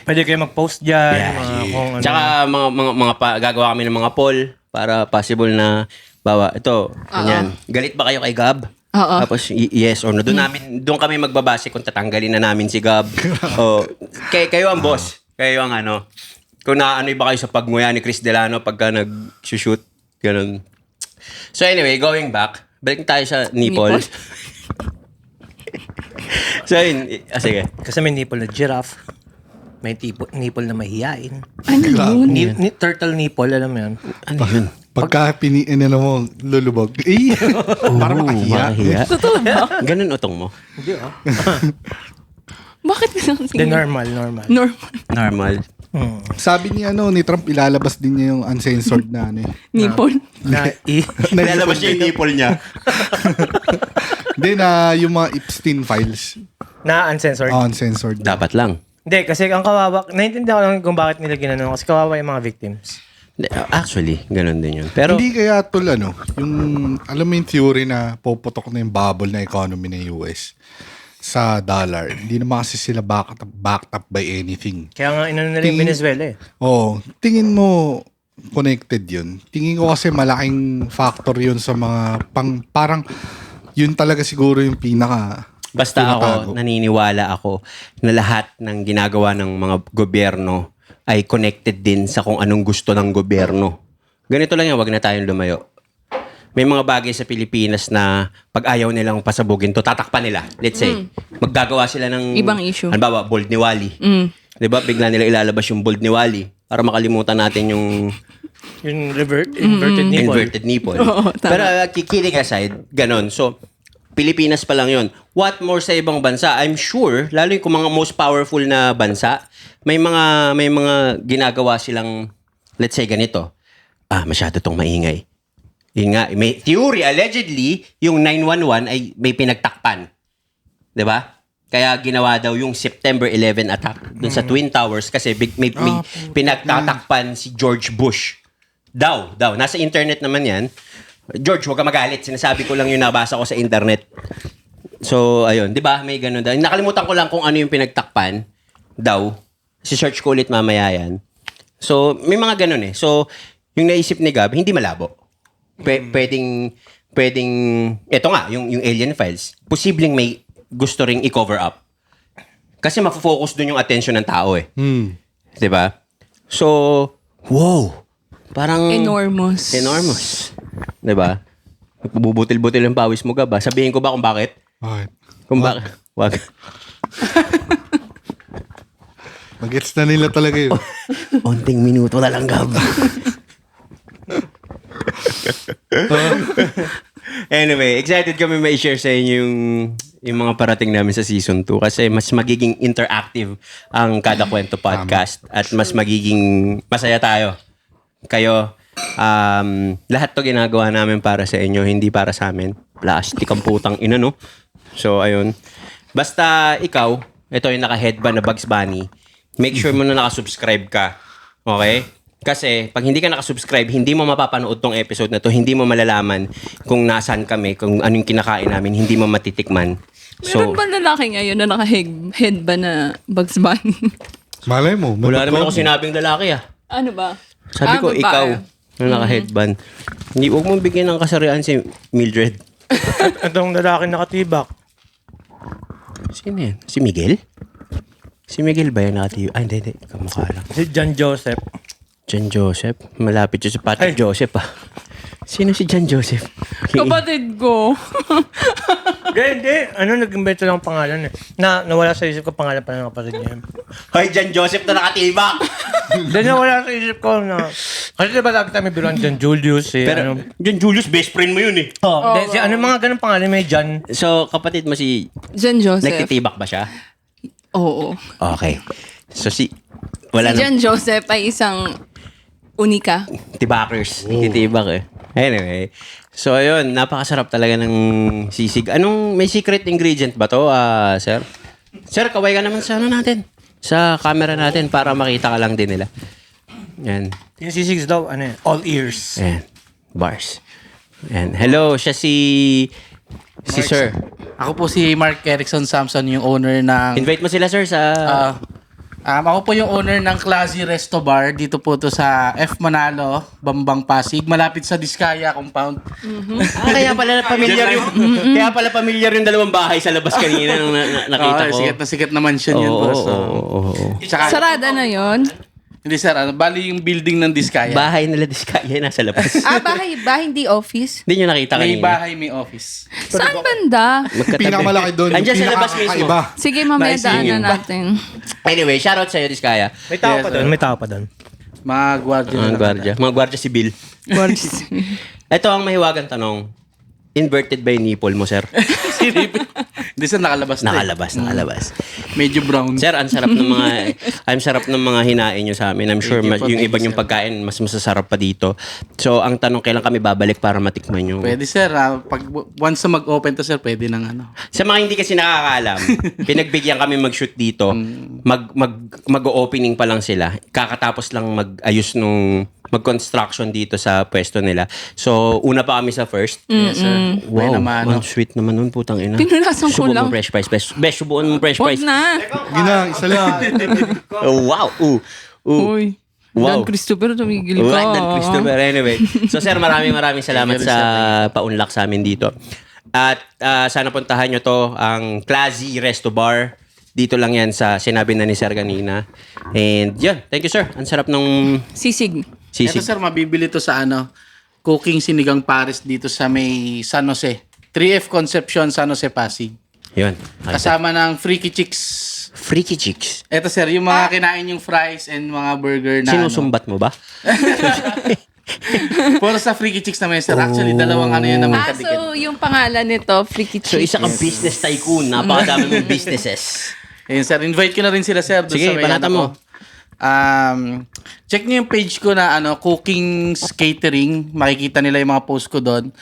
Pwede kayo mag-post dyan. Kung ano. Tsaka, gagawa kami ng mga poll para possible na ito, ganyan. Galit ba kayo kay Gab? Oo. Tapos, yes or no. Doon kami magbabase kung tatanggalin na namin si Gab. O, kayo ang boss. Kayo ang kung naanoy ba kayo sa pagmuya ni Chris Delano pagka nag-shoot. Ganun. So anyway, going back. Balik tayo sa Nipol. So yun. Sige. Kasi may nipple na giraffe. May nipple na mahihain. Ano yun? Turtle nipple, alam mo yun? Ano yun? Pagka mo, lulubog. Eh, para makahiya. Totoo ba? Ganun utong mo. Hindi Bakit lang The normal. Normal. Sabi ni Trump, ilalabas din niya yung uncensored na Nipon. Nilalabas niya yung nipple niya. Hindi na yung mga Epstein files. Na uncensored. Uncensored. Dapat lang. Hindi, kasi ang kawawa, naiintindihan ko lang kung bakit nila ginanong kasi kawawa yung mga victims. Actually, ganun din yun. Pero, hindi kaya yung, alam mo yung theory na puputok na yung bubble na economy ng US sa dollar. Hindi naman kasi sila backed up by anything. Kaya nga inano nila yung Venezuela eh. Tingin mo connected yun. Tingin ko kasi malaking factor yun sa mga parang yun talaga siguro yung pinaka basta tinatago. ako, naniniwala ako na lahat ng ginagawa ng mga gobyerno ay connected din sa kung anong gusto ng gobyerno. Ganito lang yan, wag na tayong lumayo. May mga bagay sa Pilipinas na pag ayaw nilang pasabugin to, tatakpan nila. Let's say, maggagawa sila ng Ibang issue. Halimbawa, bold ni Wally. Diba? Bigla nila ilalabas yung bold ni Wally para makalimutan natin yung Yung inverted nipple. inverted nipple. Oo, tama. Pero kidding aside, ganon. So, Pilipinas pa lang yun. What more sa ibang bansa? I'm sure, lalo yung kung mga most powerful na bansa, may mga ginagawa silang, let's say ganito, masyado tong maingay. Yun nga, may theory, allegedly, yung 911 ay may pinagtakpan. 'Di ba? Kaya ginawa daw yung September 11 attack dun sa Twin Towers kasi may pinagtatakpan si George Bush. Daw. Nasa internet naman yan. George, huwag ka magalit. Sinasabi ko lang yung nabasa ko sa internet. So, ayun. Di ba? May ganun daw. Nakalimutan ko lang kung ano yung pinagtakpan daw. Si-search ko ulit mamaya yan. So, may mga ganun eh. So, yung naisip ni Gab, hindi malabo. Pwedeng, eto nga, yung alien files, posibleng may gusto ring i-cover up. Kasi mafo-focus dun yung attention ng tao eh. Di ba? So, Wow! Parang... Enormous. Enormous. Diba? Bubutil-butil yung pawis mo, Gab. Sabihin ko ba kung bakit? Bakit? Kung bakit? Wag. Magets na nila talaga yun. Onting minuto na lang, Gab. Anyway, excited kami may share sa inyo yung mga parating namin sa season 2 kasi mas magiging interactive ang Kada Kwento podcast at mas magiging masaya tayo. Kayo, lahat to ginagawa namin para sa inyo, hindi para sa amin. Plastic ang putang ina, no? So, ayun. Basta ikaw, ito yung naka-headband na Bugs Bunny, make sure mo na nakasubscribe ka. Okay? Kasi pag hindi ka nakasubscribe, hindi mo mapapanood tong episode na to, hindi mo malalaman kung nasaan kami, kung anong kinakain namin, hindi mo matitikman. Meron ba lalaki ngayon na naka-head ba na Bugs Bunny? Malay mo. Wala naman ako sinabing lalaki ah. Ano ba? Sabi ko, babae. ikaw na naka-headband. Hindi, huwag mong bigyan ng kasarian si Mildred. Itong lalaki nakatibak. Sino yan? Si Miguel? Si Miguel ba yan nakatibak? Ay, hindi. Kamukha lang. Si John Joseph. John Joseph? Malapit yun sa Patrick Joseph ah. Sino si John Joseph? Kapatid ko. Hindi. Nag-invento lang ang pangalan eh. Nawala sa isip ko pangalan pa ng kapatid niya. Hoy, John Joseph na nakatibak! Hindi nawala sa isip ko na... Kasi diba lagi tayo may biruan John Julius eh. Pero, John Julius, best friend mo yun eh. Si mga ganun pangalan may John. So, kapatid mo si... John Joseph. Nagtitibak ba siya? Oo. Okay. So, wala Si na. John Joseph ay isang unika. Tibakers. Titibak eh. Anyway. So, ayun. Napakasarap talaga ng sisig. May secret ingredient ba to, sir? Sir, kaway ka naman sa natin. Sa camera natin para makita ka lang din nila. Yan. Yung C6 daw, all ears. Ayan. Bars. Ayan. Hello, siya si Sir. Ako po si Mark Erickson Samson, yung owner ng... Invite mo sila, sir, sa... ako po yung owner ng Classy Resto Bar. Dito po to sa F. Manalo, Bambang, Pasig. Malapit sa Diskaya Compound. kaya pala familiar yung dalawang bahay sa labas kanina nung nakita ko. Sikat na sikat na mansion yun, boss. Tsaka, Sarada na yon. hindi sir, bali yung building ng Diskaya. Bahay nila Diskaya nasa labas. Bahay, hindi office. Hindi nyo nakita May kanina. bahay, may office. Saan banda? Magkatabi. Pinakamalaki doon. Andiyan sa labas mismo. Pinakakaiba. Sige, mamaya Nice daanan yun. natin. Anyway, shoutout sa'yo, Diskaya. May tao Yes, pa doon. May tao pa doon. Mga gwardiya na Mga lang. gwardya. Mga gwardya sibil. Ito ang mahiwagang tanong. Inverted ba yung nipple mo, sir? Hindi sir, nakalabas na. Nakalabas. Medyo brown. Sir, ang sarap ng mga hinain nyo sa amin. I'm sure Thank you po, yung thank ibang you, yung sir. pagkain mas masasarap pa dito. So, ang tanong, kailan kami babalik para matikman nyo? Pwede sir, pag once na mag-open to sir, pwede nang Sa mga hindi kasi nakakaalam, pinagbigyan kami mag-shoot dito. Mag-opening pa lang sila. Kakatapos lang mag-ayos mag-construction dito sa pwesto nila. So, una pa kami sa first. Yes sir. Wow, naman, ang sweet naman nun, putang ina. Pinunasan ko Subo lang. mo fresh price. Besh, subuan mo fresh Huwag price. na. Gina, isa lang. Oh, wow. Uy. Wow. Dan Christopher, tumigil ka. Right, Dan Christopher. Anyway. So, sir, maraming salamat sa paunlak sa amin dito. At sana puntahan nyo to, ang Classy Resto Bar. Dito lang yan sa sinabi na ni Sir kanina. And yun, thank you, sir. Ang sarap ng Sisig. sisig. Ito sir, mabibili to sa Cooking Sinigang Paris dito sa may San Jose. 3F Concepcion, San Jose, Pasig. Yun. Kasama ng Freaky Chicks. Freaky Chicks. Ito sir, yung mga kinain yung fries and mga burger na Sinusumbat mo ba? Puro sa Freaky Chicks naman sir. Actually, dalawang yan naman kadikit. So yung pangalan nito, Freaky So, Chicks. isa kang business tycoon. Napakadami mong businesses. Ayun sir, invite ko na rin sila sir. Doon Sige, sa may banata mo. ko. Check nyo yung page ko na Cooking Catering. Makikita nila yung mga post ko doon.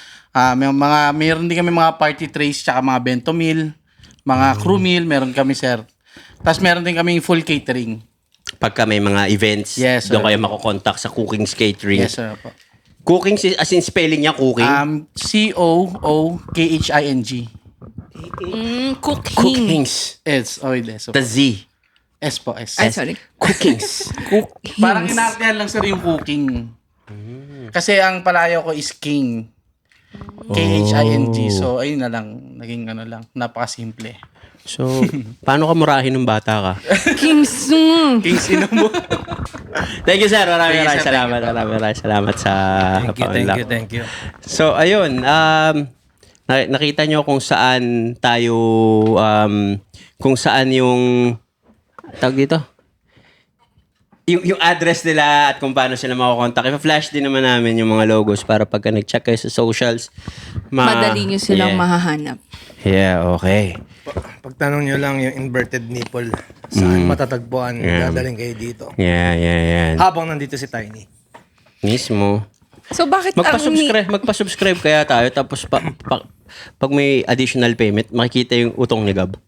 Mayroon din kami mga party trays tsaka mga bento meal, mga crew meal, meron kami sir. Tapos meron din kami full catering. Pagka may mga events, Yes, doon sir. kayo makokontakt sa Cooking Catering. Yes sir po. Cooking, as in spelling niya, cooking. COOKHING. Cooking. Cookings. S. Yes. The Z. S po, S. Ay, sorry. Cookings. Parang inartihan lang sir yung cooking. Kasi ang palayo ko is king. KHING. So, ayun na lang. Naging ano lang. Napakasimple. So, paano ka murahin ng bata ka? Kings. Kings Inomo. Thank you, sir. Maraming Thank you, sir. salamat. Maraming salamat sa paunlak. Thank you. So, ayun. Nakita nyo kung saan tayo, kung saan yung, tawag dito? Yung address nila at kung paano sila makakontak. Ipa-flash din naman namin yung mga logos para pagka nag-check kayo sa socials. Madali nyo silang mahahanap. Yeah, okay. Pagtanong nyo lang yung inverted nipple, saan matatagpuan, dadaling kayo dito. Yeah. Habang nandito si Tiny. Mismo. So bakit Magpa-subscribe kaya tayo tapos pag may additional payment, makikita yung utong ni Gab.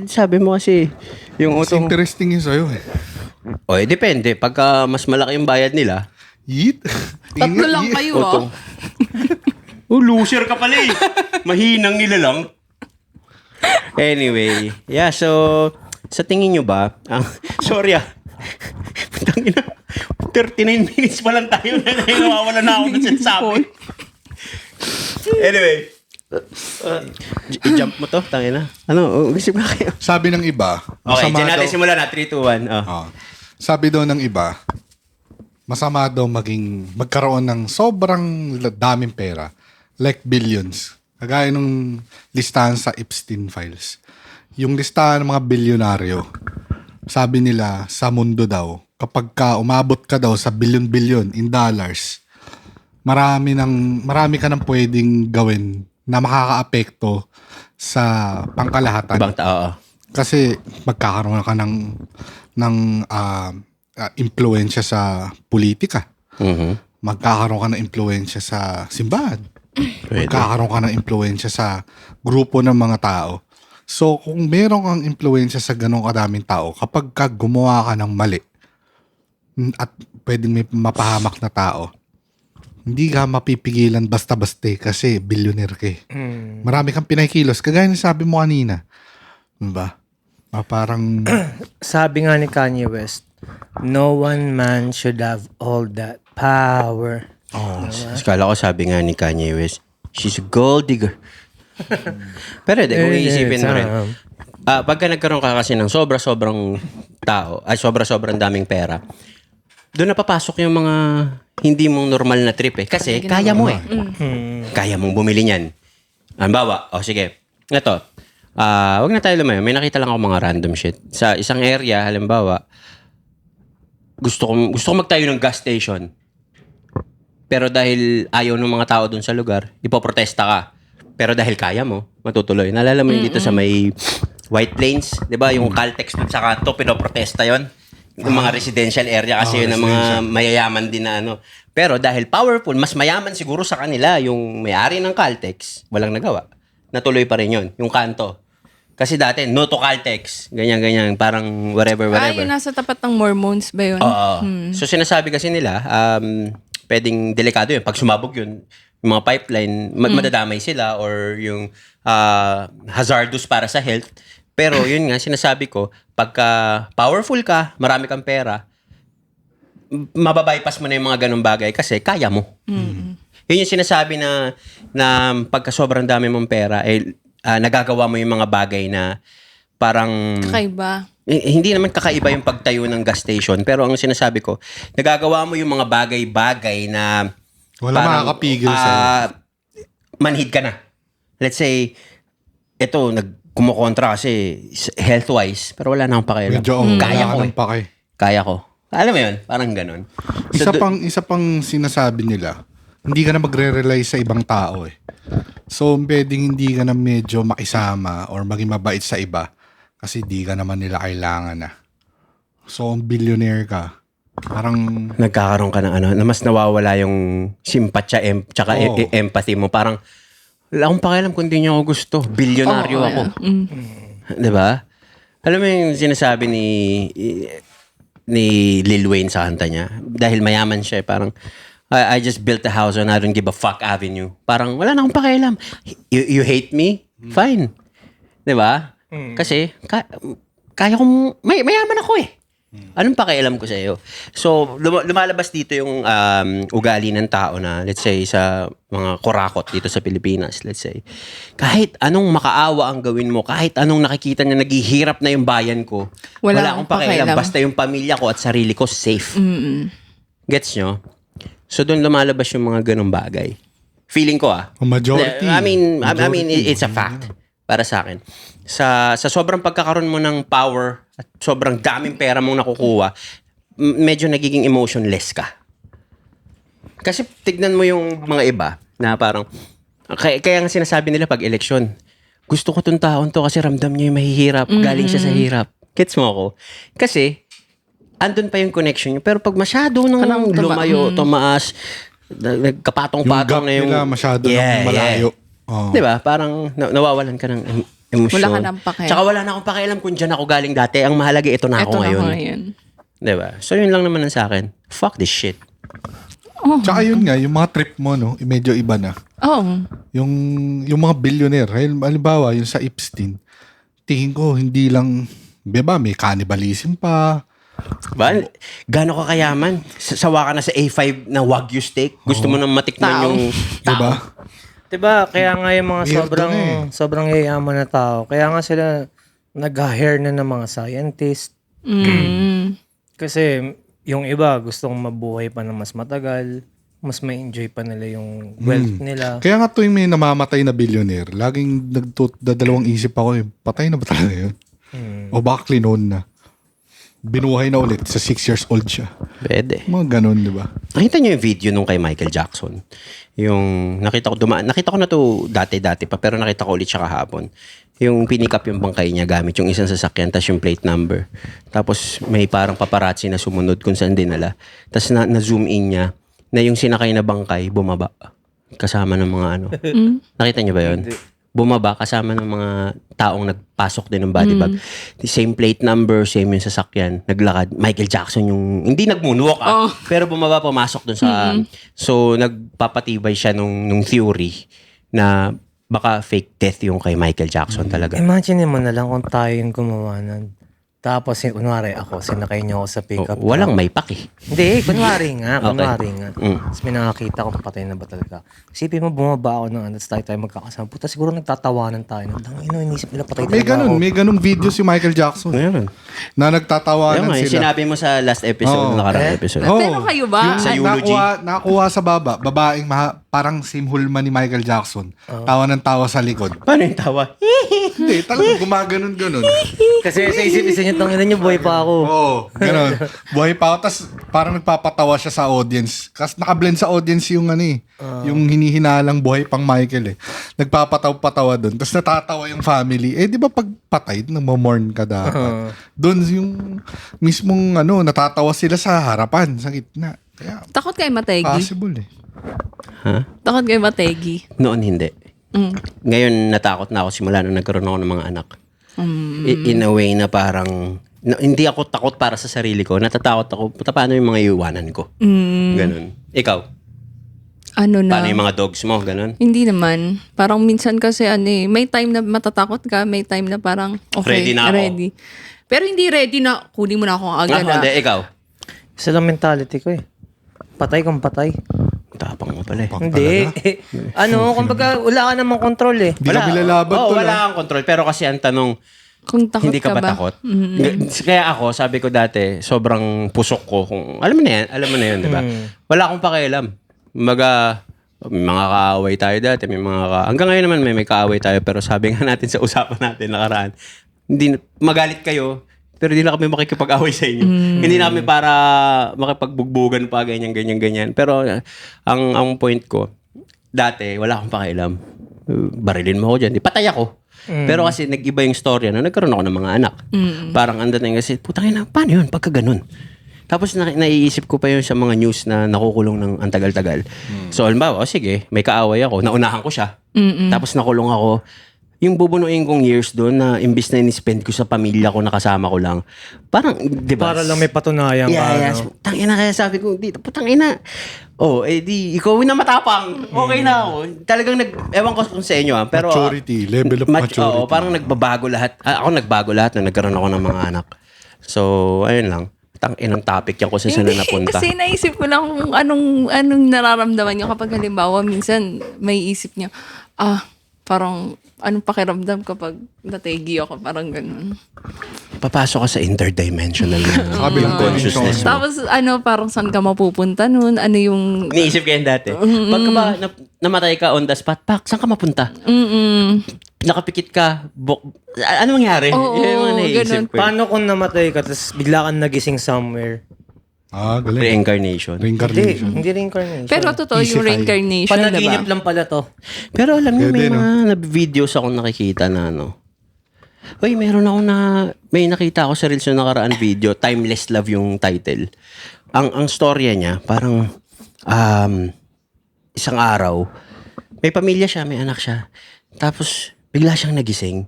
Sabi mo kasi yung Mas utong... interesting yun sa'yo eh. Depende. Pagka mas malaki yung bayad nila, Yeet. Tatlo lang kayo, utong. Loser ka pala eh. Mahinang nila lang. Anyway, yeah, so sa tingin nyo ba, sorry Tangina, 39 minutes pa lang tayo na nawawala na ako ng sinasabi. Anyway, i-jump mo to, tangina. Ano, isip na kayo. Sabi ng iba, Okay, masama dyan natin daw- simulan na, 3, 2, 1. Sabi daw ng iba, masama daw magkaroon ng sobrang daming pera. Like billions. Kagaya nung listahan sa Epstein Files. Yung listahan ng mga bilyonaryo, sabi nila sa mundo daw, kapag umabot ka daw sa billion in dollars, marami ka nang pwedeng gawin na makakaapekto sa pangkalahatan. Ibang tao. Kasi magkakaroon ka ng impluensya sa politika. Mhm. Magkakaroon ka ng impluensya sa simbahan. Pwede. Magkakaroon ka ng impluensya sa grupo ng mga tao. So, kung meron kang impluensya sa ganong kadaming tao, kapag ka gumawa ka ng mali at pwedeng may mapahamak na tao, hindi ka mapipigilan basta-basta kasi billionaire ka eh. Marami kang pinakilos. Kagaya ng sabi mo kanina. Diba? Parang... Sabi nga ni Kanye West, no one man should have all that power. Kala ko sabi nga ni Kanye West, she's a gold digger. Pero kung iisipin mo rin, pagka nagkaroon ka kasi ng sobrang tao, ay sobrang daming pera, doon napapasok yung mga hindi mong normal na trip eh. Kasi kaya mo eh. Kaya mong bumili niyan. Halimbawa, sige, ito, wag na tayo lumayo. May nakita lang ako mga random shit. Sa isang area, halimbawa, gusto ko magtayo ng gas station. Pero dahil ayaw ng mga tao doon sa lugar, ipoprotesta ka. Pero dahil kaya mo, matutuloy. Naalala mo yun dito sa may White Plains, 'di ba? Yung Caltex doon sa kanto, pinoprotesta 'yon. Yung mga residential area kasi yun ng mga mayayaman din na ano. Pero dahil powerful, mas mayaman siguro sa kanila yung may-ari ng Caltex, walang nagawa. Natuloy pa rin 'yon, yung kanto. Kasi dati, no to Caltex, ganyan, parang whatever. Yung nasa tapat ng Mormons ba yun? Oo. So sinasabi kasi nila, pwedeng delikado yun. Pag sumabog yun, yung mga pipeline, madadamay sila or yung hazardous para sa health. Pero yun nga, sinasabi ko, pagka powerful ka, marami kang pera, mababypass mo na yung mga ganong bagay kasi kaya mo. Yun yung sinasabi na pagka sobrang dami mong pera, nagagawa mo yung mga bagay na parang... Kakaiba. Hindi naman kakaiba yung pagtayo ng gas station. Pero ang sinasabi ko, nagagawa mo yung mga bagay-bagay na... Wala makakapigil sa'yo. Manhid ka na. Let's say, ito, kumukontra kasi health-wise, pero wala na akong pakialam. Medyo, Kaya wala ko ka ng pake. Kaya ko. Alam mo yun? Parang ganun. Isa pang sinasabi nila, hindi ka na magre-rely sa ibang tao eh. So, pwedeng hindi ka na medyo makisama or maging mabait sa iba kasi di ka naman nila kailangan na. So, billionaire ka. Parang... Nagkakaroon ka ng na mas nawawala yung simpatya, tsaka empathy mo. Parang, wala akong pakialam kung di niya ako gusto. Bilyonaryo ako. Diba? Alam mo yung sinasabi ni Lil Wayne sa kanta niya? Dahil mayaman siya, parang, I just built a house on I don't give a fuck avenue. Parang, wala na akong pakialam. You hate me? Fine. Diba? Kasi, kaya kong, mayaman ako eh. Anong pakialam ko sa iyo? So, lumalabas dito yung ugali ng tao na, let's say, sa mga kurakot dito sa Pilipinas, let's say. Kahit anong makaawa ang gawin mo, kahit anong nakikita niya naghihirap na yung bayan ko, wala akong pakialam. Basta yung pamilya ko at sarili ko safe. Gets nyo? So, doon lumalabas yung mga ganong bagay. Feeling ko Majority. I mean, it's a fact para sa akin. Sa sobrang pagkakaroon mo ng power at sobrang daming pera mong nakukuha, medyo nagiging emotionless ka. Kasi tignan mo yung mga iba na parang, kaya nga sinasabi nila pag eleksyon, gusto ko tong taon to kasi ramdam niya yung mahihirap, galing siya sa hirap. Gets mo ako? Kasi, andun pa yung connection niyo. Pero pag masyado nang lumayo, tumaas, nagkapatong-patong na yung... nila masyado ng malayo. Oh. Diba? Parang nawawalan ka ng emosyon. Wala ka ng pakialam. Tsaka wala na akong pakialam kung dyan ako galing dati. Ang mahalaga, ito na ako ngayon. Diba? So yun lang naman ang sa akin. Fuck this shit. Tsaka yun nga, yung mga trip mo, no, medyo iba na. Oo. Yung mga billionaire, halimbawa, yung sa Epstein, tingin ko, hindi lang, diba, may cannibalism pa. Ba? Gano'n ka kayaman? Sawa ka na sa A5 na Wagyu steak? Gusto mo nang matikman yung tao? Diba? Diba? Kaya nga yung mga Weird sobrang yayaman na tao. Kaya nga sila nag-hire na ng mga scientist. Kasi yung iba gustong mabuhay pa ng mas matagal, mas ma-enjoy pa nila yung wealth nila. Kaya nga tuwing may namamatay na billionaire, laging dadalawang isip ako, patay na ba talaga yun? O baka klinon na. Binuhay na ulit sa 6 years old siya. Pwede. Mga ganun, di ba? Nakita niyo yung video nung kay Michael Jackson. Yung nakita ko na to dati pa, pero nakita ko ulit siya kahapon. Yung pinick up yung bangkay niya gamit yung isang sasakyan, tapos yung plate number. Tapos may parang paparazzi na sumunod kung saan dinala. Tapos na-zoom in niya na yung sinakay na bangkay bumaba kasama ng mga ano. Nakita niyo ba yun? Bumaba kasama ng mga taong nagpasok din ng body bag. The same plate number, same yung sasakyan. Naglakad. Michael Jackson yung... Hindi nag-moonwalk pero bumaba, pumasok dun sa... So, nagpapatibay siya nung theory na baka fake death yung kay Michael Jackson talaga. Imagine mo na lang kung tayo yung gumawa nun. Tapos, kunwari ako, sinakay niyo ako sa pickup. Walang may paki. Hindi, kunwari nga. Okay. Tapos may nakakita ko, patay na ba talaga? Isipin mo, bumaba ako ng tapos tayo magkakasama. Puta, siguro nagtatawanan tayo. Inisip nila, patay talaga ako. May ganun video si Michael Jackson. Meron. Na nagtatawanan Yung sila. sinabi mo sa last episode, nakarang episode. Pero kayo ba? Sa eulogy. Nakuha sa babaeng parang Sim Hulman ni Michael Jackson. Tawa ng tawa sa likod. Paano yung tawa? Hindi, talagang gumaganon-ganon. Kasi sa isip-isip niyo, tangina niyo, buhay pa ako. Oo, ganon. Buhay pa ako, tas parang nagpapatawa siya sa audience. Kasi nakablend sa audience yung yung hinihinalang buhay pang Michael eh. Nagpapatawa-patawa doon. Tapos natatawa yung family. Eh, di ba pag patay, nagmamorn ka dapat. Doon yung mismong natatawa sila sa harapan, sa gitna. Kaya, Takot kayo mategi. possible eh. Ha? Takot kayo mategi. Noon hindi. Ngayon natakot na ako simula nung nagkaroon ako ng mga anak. In a way na parang hindi ako takot para sa sarili ko. Natatakot ako, paano yung mga iwanan ko? Ganun. Ikaw? Ano na? Paano yung mga dogs mo? Ganun? Hindi naman. Parang minsan kasi may time na matatakot ka, may time na parang okay, Ready na ako. ready. Pero hindi ready na kunin mo na akong agad. Hindi, ikaw? Isa lang mentality ko eh. Patay kung patay. Tapang mo pala eh. Hindi. Kumbaga, wala ka namang control eh. Hindi kami lalaban to. Wala kang control. Pero kasi ang tanong, Kung takot hindi ka ba takot? Kaya ako, sabi ko dati, sobrang pusok ko. Alam mo na yan, di ba? Wala akong pakialam. May mga kaaway tayo dati. Hanggang ngayon naman may kaaway tayo. Pero sabi nga natin sa usapan natin nakaraan, hindi magalit kayo, pero hindi na kami makikipag-away sa inyo. Hindi na kami para makipagbugbugan pa, ganyan. Pero ang point ko, dati, wala akong pakialam. Barilin mo ako dyan. Patay ako. Pero kasi nag-iba yung storya na nagkaroon ako ng mga anak. Parang andan na kasi, putang ina, paano yun pagka ganun? Tapos naiisip ko pa yun sa mga news na nakukulong ng antagal-tagal. So, halimbawa, sige, may kaaway ako, naunahan ko siya. Tapos nakulong ako. Yung bubunuin kong years doon na imbis na in-spend ko sa pamilya ko, nakasama ko lang. Parang, di ba? Para lang may patunayan ka. Yes. Tangina, kaya sabi ko, dito, putangina. Ikaw na matapang. Okay na ako. Talagang ewan ko kung sa inyo pero Maturity, level of maturity. Parang nagbabago lahat. Ako nagbago lahat na nagkaroon ako ng mga anak. So, ayun lang. inang topic yan kung saan na napunta. Kasi naisip ko lang kung anong nararamdaman niyo kapag halimbawa minsan may isip niya, parang anong pakiramdam kapag nategi ako, parang ganun. Papasok ka sa interdimensional na kabilang consciousness mo. Tapos parang saan ka mapupunta nun? Ano yung... Iniisip ko yan dati. Pagka ba namatay ka on the spot, pak, saan ka mapunta? Nakapikit ka, ano mangyari? Oo, Yan yung mga naisip ganun. ko. Paano kung namatay ka tapos bigla kang nagising somewhere? Galing. Reincarnation. Reincarnation. Hindi reincarnation. Pero totoo yung Easy reincarnation, Panaginip diba? lang pala to. Pero alam niyo, may Pwede, mga videos akong nakikita na Uy, may nakita ako sa Reels yung nakaraan video, Timeless Love yung title. Ang storya niya, parang isang araw, may pamilya siya, may anak siya. Tapos, bigla siyang nagising.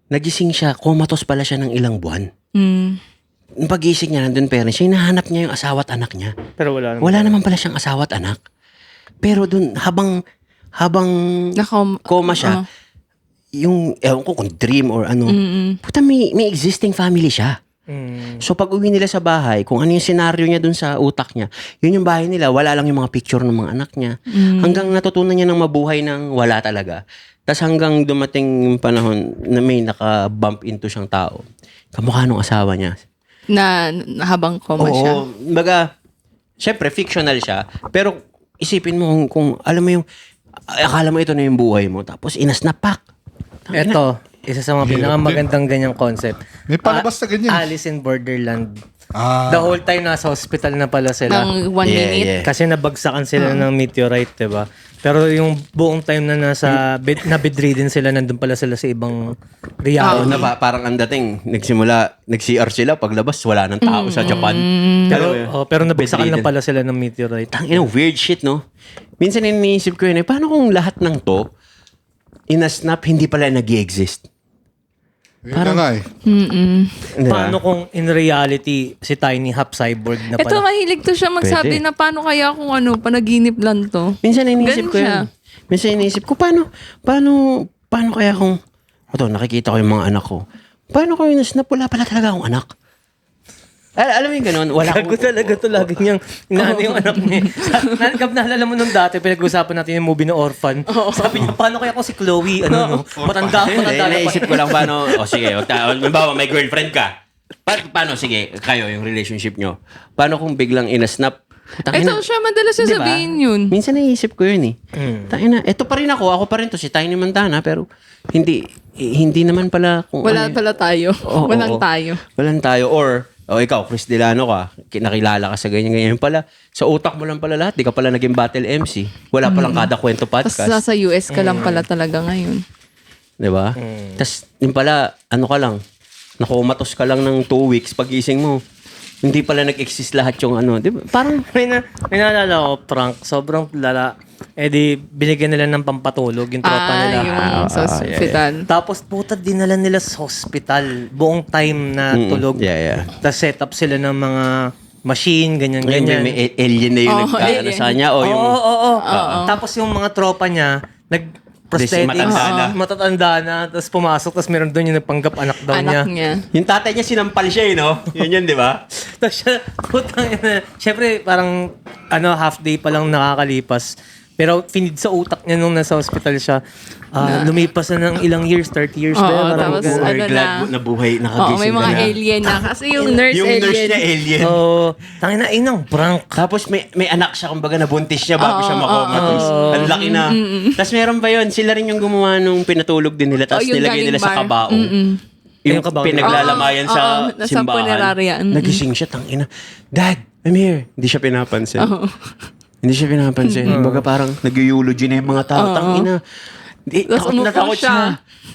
Nagising siya, comatose pala siya ng ilang buwan. Yung pagising niya, nandun parents siya, hinahanap niya yung asawa at anak niya. Pero wala naman. Wala naman pala siyang asawa at anak. Pero dun, habang coma siya, yung, ewan ko kung dream or ano, puta may existing family siya. So pag uwi nila sa bahay, kung ano yung senaryo niya dun sa utak niya, yun yung bahay nila, wala lang yung mga picture ng mga anak niya. Hanggang natutunan niya ng mabuhay ng wala talaga. Tapos hanggang dumating yung panahon na may naka-bump into siyang tao. Kamukha nung asawa niya. Na habang coma siya. Oo, baga, syempre, fictional siya. Pero isipin mo kung alam mo yung, akala mo ito na yung buhay mo. Tapos inasnapak. Ito, isa sa mga pinakamagandang ganyang concept. May palabas na ganyan. Alice in Borderland. Ah. The whole time nasa hospital na pala sila. Ng 1 minute. Yeah. Kasi nabagsakan sila ng meteorite, 'di ba? Pero yung buong time na nasa na bedridden sila, nandun pala sila sa ibang reality. Parang ang dating, nag-CR sila, paglabas, wala nang tao sa Japan. Pero nabagsakan na bedridden. pala sila ng meteorite. Tangina, weird shit, no? Minsan iniisip ko yun, paano kung lahat ng to, inasnap, hindi pala nag-i-exist? Parang nga eh. Diba? Paano kung in reality si Tiny half cyborg na Ito, pala? mahilig to siya magsabi Pwede. na paano kaya kung panaginip lang to. Minsan iniisip Ganun ko siya. yun. Minsan iniisip ko, paano kaya kung, nakikita ko yung mga anak ko. Paano kung inasnap, wala pala talaga akong anak? Alam mo yung ganun? Wala Gago talaga to, lagi niyang inaano yung anak niya. Naalala mo nung dati, pinag-usapan natin yung movie na Orphan. Sabi niya, paano kaya kung si Chloe, matanda na Naisip ko lang paano, sige, halimbawa may girlfriend ka. Paano, sige, kayo, yung relationship nyo. Paano kung biglang inasnap? Ito siya, madalas Diba? sasabihin yun. Minsan naisip ko yun eh. Tangina, eto pa rin ako pa rin to, si Tiny Montana, pero hindi naman pala kung Wala ano- pala tayo. Oo, Walang oo. tayo. Walang tayo. Or, ikaw, Chris Delano ka, nakilala ka sa ganyan-ganyan pala. Sa utak mo lang pala lahat, di ka pala naging battle MC. Wala palang kada kwento Tapos podcast. nasa US ka lang pala talaga ngayon. Di ba? Tapos, yun pala, ano ka lang, nakumatos ka lang ng 2 weeks pagising mo. Hindi pala nag-exist lahat yung ano. Di ba? Parang, may naalala ko, prank, sobrang lala. Di binigyan nila ng pampatulog yung tropa nila. Yung sa hospital. Tapos puta dinala nila sa hospital buong time na tulog. yeah. Tapos set up sila ng mga machine, Ngayon, ganyan-ganyan. may alien na yung Oo, nagkaano alien. sa kanya. O yung, Oo. Tapos yung mga tropa niya, nag-prosthetics, matanda na. matatanda na, tapos pumasok, tapos meron doon yung nagpanggap anak daw niya. Anak niya. yung tatay niya sinampal siya no? Yun, di ba? Tapos siya, putang ina, syempre parang half day pa lang nakakalipas. Pero finid sa utak niya nung nasa hospital siya. Lumipas na ng ilang years, 30 years Oo, ba? Parang tapos ganun. ano We're glad na. na buhay, Oo, nakagising may ka mga na. alien na. Kasi yung nurse Yung alien. nurse niya alien. Oo. Tangina, inang prank. Tapos may anak siya, kumbaga nabuntis niya bago siya makomatos. Ang laki na. Tapos meron pa yun, sila rin yung gumawa nung pinatulog din nila, tapos yung nilagay nila galing sa bar. kabaong. Yung Yung kabaong. pinaglalamayan Oo, sa nasa simbahan. punerarya. Nagising siya, tangina. Dad, I'm here. Hindi siya pinapansin. Hindi siya pinapansin. Kumbaga parang nag-eulogy na yung mga tao. Tangina. Tapos Takot na umupo takot siya.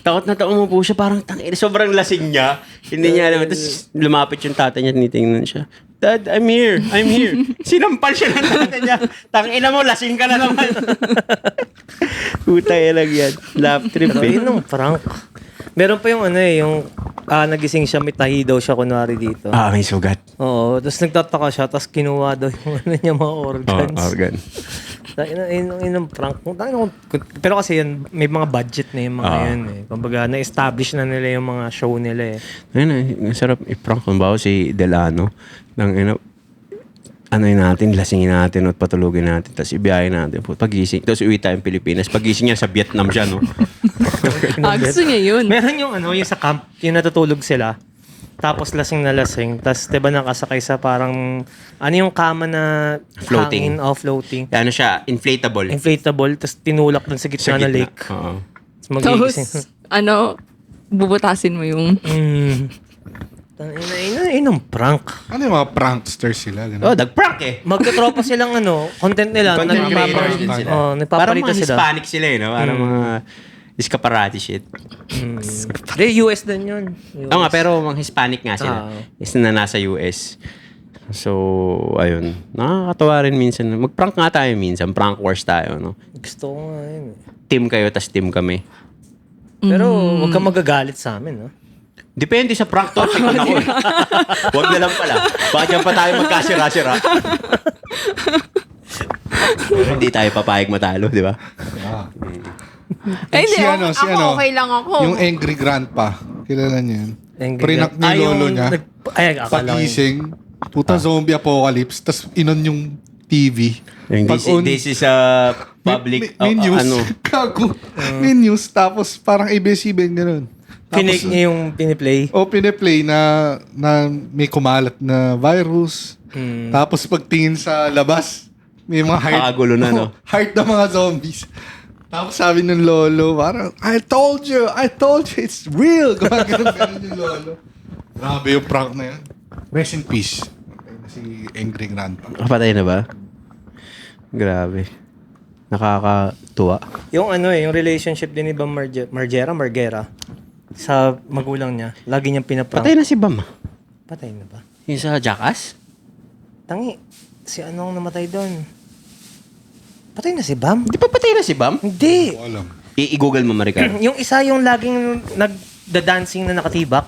Takot na umupo siya. Parang tangina. Sobrang lasing niya. Hindi niya alam. Tapos lumapit yung tatay niya at tinitingnan siya. Dad, I'm here. I'm here. Sinampal siya ng tatay niya. Tangina mo, lasing ka na naman. Putay lang yan. Laugh trip Pero eh. inang prank. Meron pa yung yung nagising siya, may tahi daw siya kunwari dito. May sugat. Oo, tapos nagtataka siya, tapos kinuha daw yung niya mga organs. Organ. Yun ang prank. Pero kasi yun, may mga budget na yung mga yun eh. Kumbaga, na-establish na nila yung mga show nila eh. Ayun na, ang sarap i-prank. Kung ba si Delano, ano yun natin, lasingin natin at patulugin natin, tapos ibiyahin natin. Pagising, tapos uwi tayong Pilipinas. Pagising niya sa Vietnam siya, no? Gusto niya yun. Meron yung yung sa camp, yung natutulog sila. Tapos lasing na lasing. Tapos diba nakasakay sa parang, yung kama na Floating. hangin, floating. Ano siya, inflatable. Inflatable, tapos tinulak dun sa gitna ng lake. Oo. Tapos magigising. Tapos, bubutasin mo yung... Inang prank. Ano yung mga pranksters sila? Oh, Ganun. nag-prank eh. Magkatropa silang content nila. Content creators din sila. Parang Nagpapalitan mga sila. Hispanic sila eh, no? Parang mga escaparati shit. Hindi, US din yun. Oo nga, pero mga Hispanic nga sila. Is na nasa US. So, ayun. Nakakatawa rin minsan. Mag-prank nga tayo minsan. Prank wars tayo, no? Gusto ko nga yun. Team kayo, tas team kami. Pero huwag kang magagalit sa amin, no? Depende sa prank topic kung ako eh. Huwag na lang pala. Baka dyan pa tayo magkasira-sira. Pero hindi tayo papayag matalo, di ba? Hindi, Si ako okay lang ako. Yung Angry Grandpa. Kilala niyo yun? Angry Prinak Grandpa. ni lolo niya. Akala ko yun. Pagising. Puta zombie apocalypse. Tapos inon yung TV. This is a public... May news. ano? Kago. May news. Tapos parang ABS-CBN ganun. Pinake niya yung piniplay. O piniplay na may kumalat na virus. Tapos pagtingin sa labas, may mga Nakakagulo na, no? heart na mga zombies. Tapos sabi ng lolo, parang, I told you, it's real. Gumagano yung lolo. Grabe yung prank na yun. Rest in peace. Si Angry Grandpa. Kapatay na ba? Grabe. Nakakatuwa. Yung yung relationship din ni Bam Margera, sa magulang niya, lagi niyang pinaprank. Patay na si Bam. Patay na ba? Yung sa Jackass? Tangi, si anong namatay doon? Patay na si Bam? Di pa patay na si Bam? Hindi. Ko alam. I-google mo, Maricar. Yung isa yung laging nagda-dancing na nakatibak.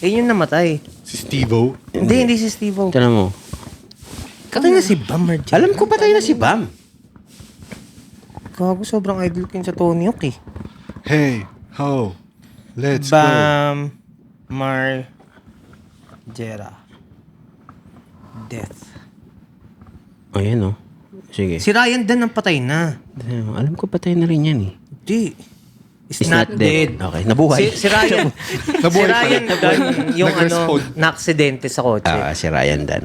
Yun yung namatay. Si Steve-O. Hindi si Steve-O. Tinan mo. Patay na si Bam Margera. Alam ko patay na si Bam. Gago, sobrang idol ko yun sa Tony Hawk eh. Hey, ho. Let's go. Bam Margera. Death. O, yan o. Sige. Si Ryan Dan ang patay na. Alam ko patay na rin yan eh. Di. Is It's not, dead. Okay, nabuhay. Si Ryan. Nabuhay si pa Ryan rin. Dan yung Nag-respond. na-aksidente sa kotse. Si Ryan Dan.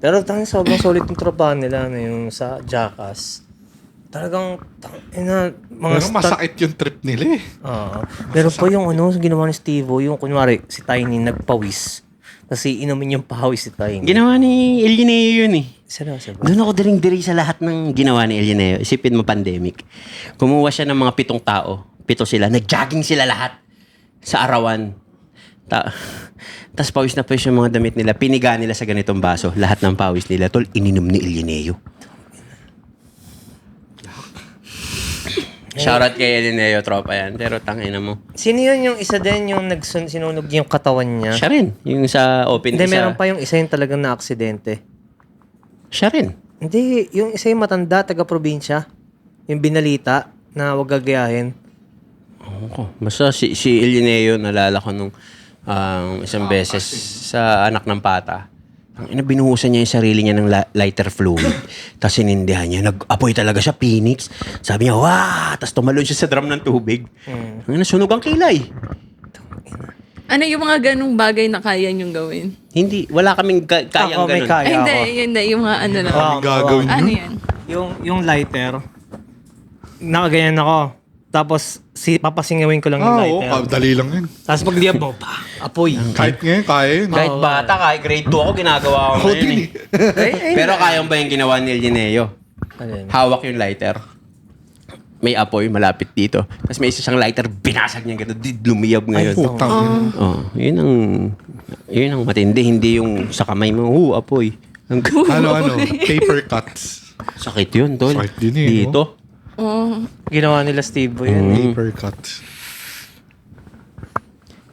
Pero sobrang solid yung tropahan nila na yung sa Jackass. Talagang, mga Pero stunt- masakit yung trip nila eh. Pero pa yung ginawa ni Steve-O, yung kunwari, si Tiny nagpawis. Kasi inumin yung pawis si Tiny. Ginawa ni Elioneo yun eh. Seryoso ba? Doon ako diring-diri sa lahat ng ginawa ni Elioneo. Isipin mo pandemic. Kumuha siya ng mga 7 tao. 7 sila. Nag-jogging sila lahat sa arawan. Tapos pawis na pawis yung mga damit nila. Piniga nila sa ganitong baso. Lahat ng pawis nila. Tol, ininom ni Elioneo. Shoutout kay Elioneo, tropa yan. Pero tangina mo. Sino yun yung isa din yung sinunog yung katawan niya? Siya rin. Yung sa open Hindi, isa. meron pa yung isa yung talagang na-aksidente. Siya rin. Hindi, yung isa yung matanda, taga-probinsya. Yung binalita na wag gagayahin. Oo. Basta si Elioneo, nalala ko nung isang beses sa anak ng pata. Ang binuhusan niya yung sarili niya ng lighter fluid. Tapos sinindihan niya. Nag-apoy talaga siya, Phoenix. Sabi niya, wah! Tapos tumalon siya sa drum ng tubig. Nasunog ang kilay. Ano yung mga ganong bagay na kaya niyong gawin? Hindi, wala kaming kayang May ganun. kaya Ay, ako. hindi, yung mga ano lang. Wow. Gagawin Ano nyo? yan? Yung lighter, nakaganyan ako. Tapos, papasingawin ko lang yung Oo, lighter. dali lang yun. Tapos pag diab mo, apoy. Kahit ngayon, kaya yun. Kahit bata, kahit grade 2 ako, ginagawa ko Ako ngayon din eh. Pero kayang ba yung ginawa ni Elioneo? Ano yun? Hawak yung lighter. May apoy malapit dito. Tapos may isa siyang lighter, binasag niya gano'n. Lumiyab ngayon. Putang ina. Oh, yun ang matindi. Hindi yung sa kamay mo, apoy. Ano, paper cuts. Sakit yun, tol. Sakit din eh, Dito. Ginawa nila Steve yun. Paper cuts.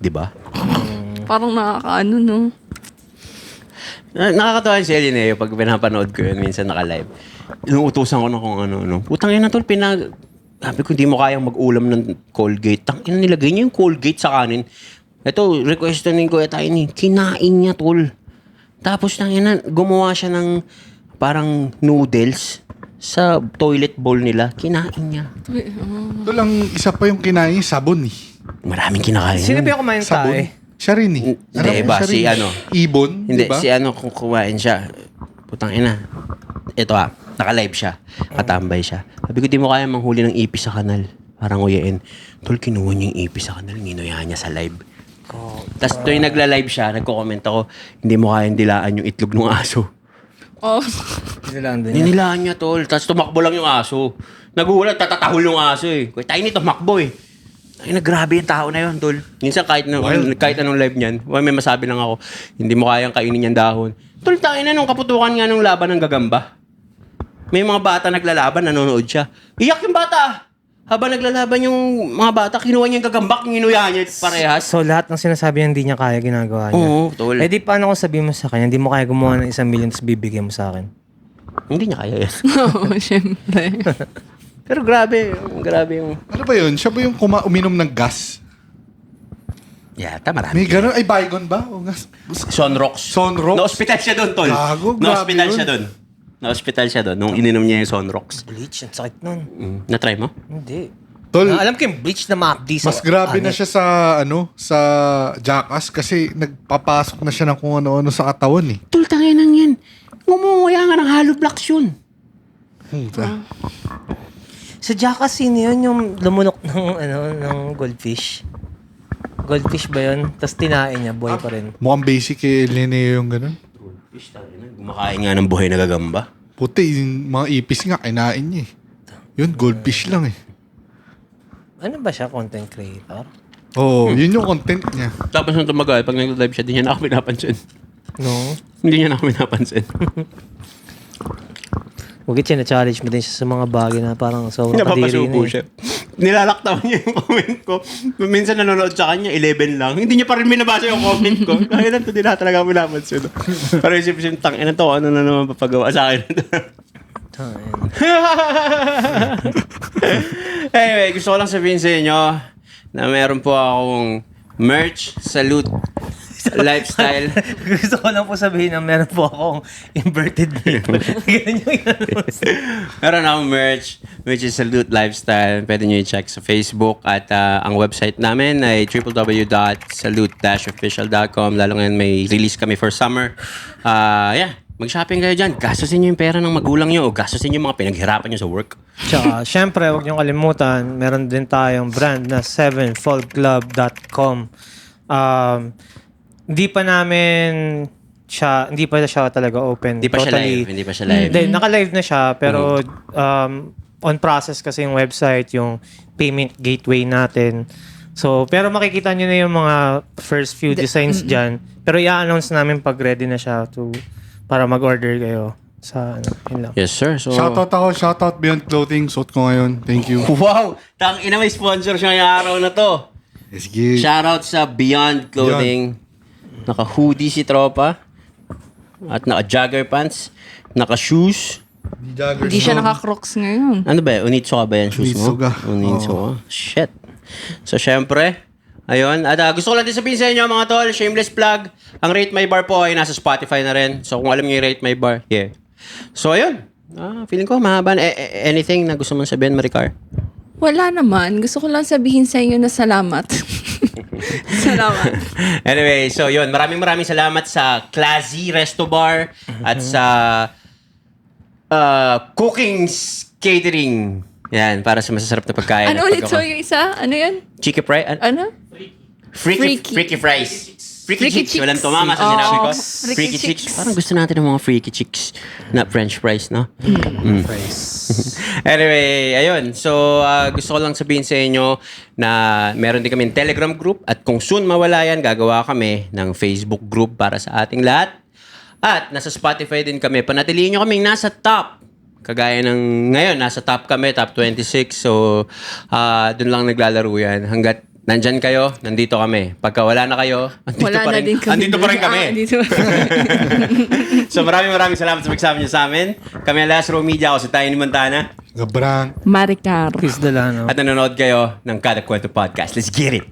Di ba? Parang nakakaano, no? Nakakatawa si Elineo pag pinapanood ko yun, minsan naka-live. Inuutusan ko na kung ano. Putang ina tol, sabi ko, hindi mo kayang mag-ulam ng Colgate. Tang ina, nilagay niya yung Colgate sa kanin. Ito, request na ni Kuya Tiny. Kinain niya, tol. Tapos tang ina, gumawa siya ng parang noodles sa toilet bowl nila. Kinain niya. Ito lang, isa pa yung kinain, sabon eh. Maraming kinakain. Sino yun. ba yung kumain Sabon. tayo? Siya rin eh. Hindi, iba, siya si rin. ano. Ibon, Hindi, diba? si ano, kung kumain siya. Putang ina. Ito naka-live siya. Katambay siya. Sabi ko, di mo kaya manghuli ng ipis sa kanal. Parang uyain. Tol, kinuha niya yung ipis sa kanal. Nginuyahan niya sa live. Tapos tuwing nagla-live siya, nagko-comment ako, hindi mo kayang dilaan yung itlog ng aso. Oh. Nilaan din niya. Ninilaan niya, tol. Tapos tumakbo lang yung aso. Nagulat, tatatahol yung aso eh. Kuya, tayo nito, makbo eh. Ay, grabe yung tao na yun, tol. Minsan kahit anong live niyan, may masabi lang ako, hindi mo kayang kainin yung dahon. Tol, tayo na nung kaputukan nga nung laban ng gagamba. May mga bata naglalaban, nanonood siya. Iyak yung bata. Habang naglalaban yung mga bata, kinuha niya yung gagambak, kinuya niya parehas. So lahat ng sinasabi niya hindi niya kaya ginagawa niya. Oo, tol. Eh di paano kung sabihin mo sa kanya, hindi mo kaya gumawa ng 1 million tapos bibigyan mo sa akin? Hindi niya kaya yan. Oo, syempre. Pero grabe yung... Ano ba yun? Siya ba yung uminom ng gas? Yata, marami. May ganun. Ay, Baygon ba? O gas? Sonrox. Sonrox? Na-hospital siya doon, tol. Gago, Na-hospital grabe siya yun. doon. Na-hospital siya doon nung ininom niya yung Sonrox. Bleach, ang sakit nun. Na-try mo? Hindi. Tol, Alam ko yung bleach na MACD sa mas grabe na siya sa, sa Jackass kasi nagpapasok na siya ng kung ano-ano sa katawan eh. Tol, tangin nang yan. Ngumuya nga ng hollow blocks yun. Puta. Sa Jackass, sino yun yung lumunok ng goldfish? Goldfish ba yun? Tapos tinain niya, buhay pa rin. Mukhang basic kay Linneo yung ganun. Fish, tangin na. Gumakain nga ng buhay na gagamba. Puti, yung mga ipis nga, kinain niya eh. Yun, goldfish lang eh. Ano ba siya? Content creator? Oo, yun yung content niya. Tapos nung tumagal, pag nag-live siya, di niya na ako pinapansin. No? Hindi niya na ako pinapansin. Huwag challenge mo din siya sa mga bagay na parang sobrang kadiri Napapasuko na siya. Nilalaktawan niya yung comment ko. Minsan nanonood sa kanya, 11 lang. Hindi niya pa rin binabasa yung comment ko. Kaya lang ito, di na talaga ako pinapansin. Pero isip-isip, tangin na to, ano na naman papagawa sa akin. Anyway, gusto ko lang sabihin sa inyo na meron po akong merch, salute, lifestyle. Gusto ko lang po sabihin na meron po akong inverted nipple. Ganun yung Meron akong merch, which is Salute Lifestyle. Pwede nyo i-check sa Facebook at ang website namin ay www.salute-official.com. Lalo ngayon may release kami for summer. Mag-shopping kayo dyan. Gastusin nyo yung pera ng magulang nyo o gastusin nyo yung mga pinaghirapan nyo sa work. Tsaka, syempre, huwag niyong kalimutan, meron din tayong brand na 7foldclub.com. Hindi pa siya talaga open. Hindi pa siya live. Hindi pa siya live. Hindi, naka-live na siya, pero on process kasi yung website, yung payment gateway natin. So, pero makikita nyo na yung mga first few designs dyan. Pero i-announce namin pag ready na siya para mag-order kayo sa yun lang. Yes, sir. So, Shoutout Beyond Clothing. Suot ko ngayon. Thank you. wow! Tang-ina, may sponsor siya ngayong araw na to. Sige. Shoutout sa Beyond Clothing. Naka-hoodie si Tropa. At naka-jogger pants. Naka-shoes. Hindi siya naka-crocs ngayon. Ano ba? Unitsu ka ba yan shoes mo? Unitsu ka. Unitsu ka. Shit. So, syempre, ayun. At gusto ko lang din sabihin sa inyo, mga tol, shameless plug. Ang Rate My Bar po ay nasa Spotify na rin. So, kung alam niyo yung Rate My Bar, yeah. So, ayun. Feeling ko, mahaba. Anything na gusto mong sabihin, Maricar? Wala naman. Gusto ko lang sabihin sa inyo na salamat. Salamat. Anyway, so yun. Maraming salamat sa Classy Resto Bar at sa Cooking's Catering. Yan, para sa masasarap na pagkain. Ano ulit? So yung isa? Ano yan? Chicken fry? Ano? Freaky fries. Freaky Freaky chicks. chicks. Walang tumama sa sinabi ko. Oh, freaky chicks. Parang gusto natin ng mga freaky chicks na french fries, no? Anyway, ayun. So, gusto ko lang sabihin sa inyo na meron din kami Telegram group at kung soon mawala yan, gagawa kami ng Facebook group para sa ating lahat. At nasa Spotify din kami. Panatilihin nyo kaming nasa top. Kagaya ng ngayon, nasa top kami, top 26. So, doon lang naglalaro yan. Hanggat Nandyan kayo, nandito kami. Pagka wala na kayo, andito Wala pa na rin, din kami. andito pa rin kami. Andito. So maraming salamat sa pagsama niyo sa amin. Kami ang Last Row Media. Ako si Tayo ni Montana. Gabrang. Maricar. Chris Delano. At nanonood kayo ng Kada Kwento Podcast. Let's get it!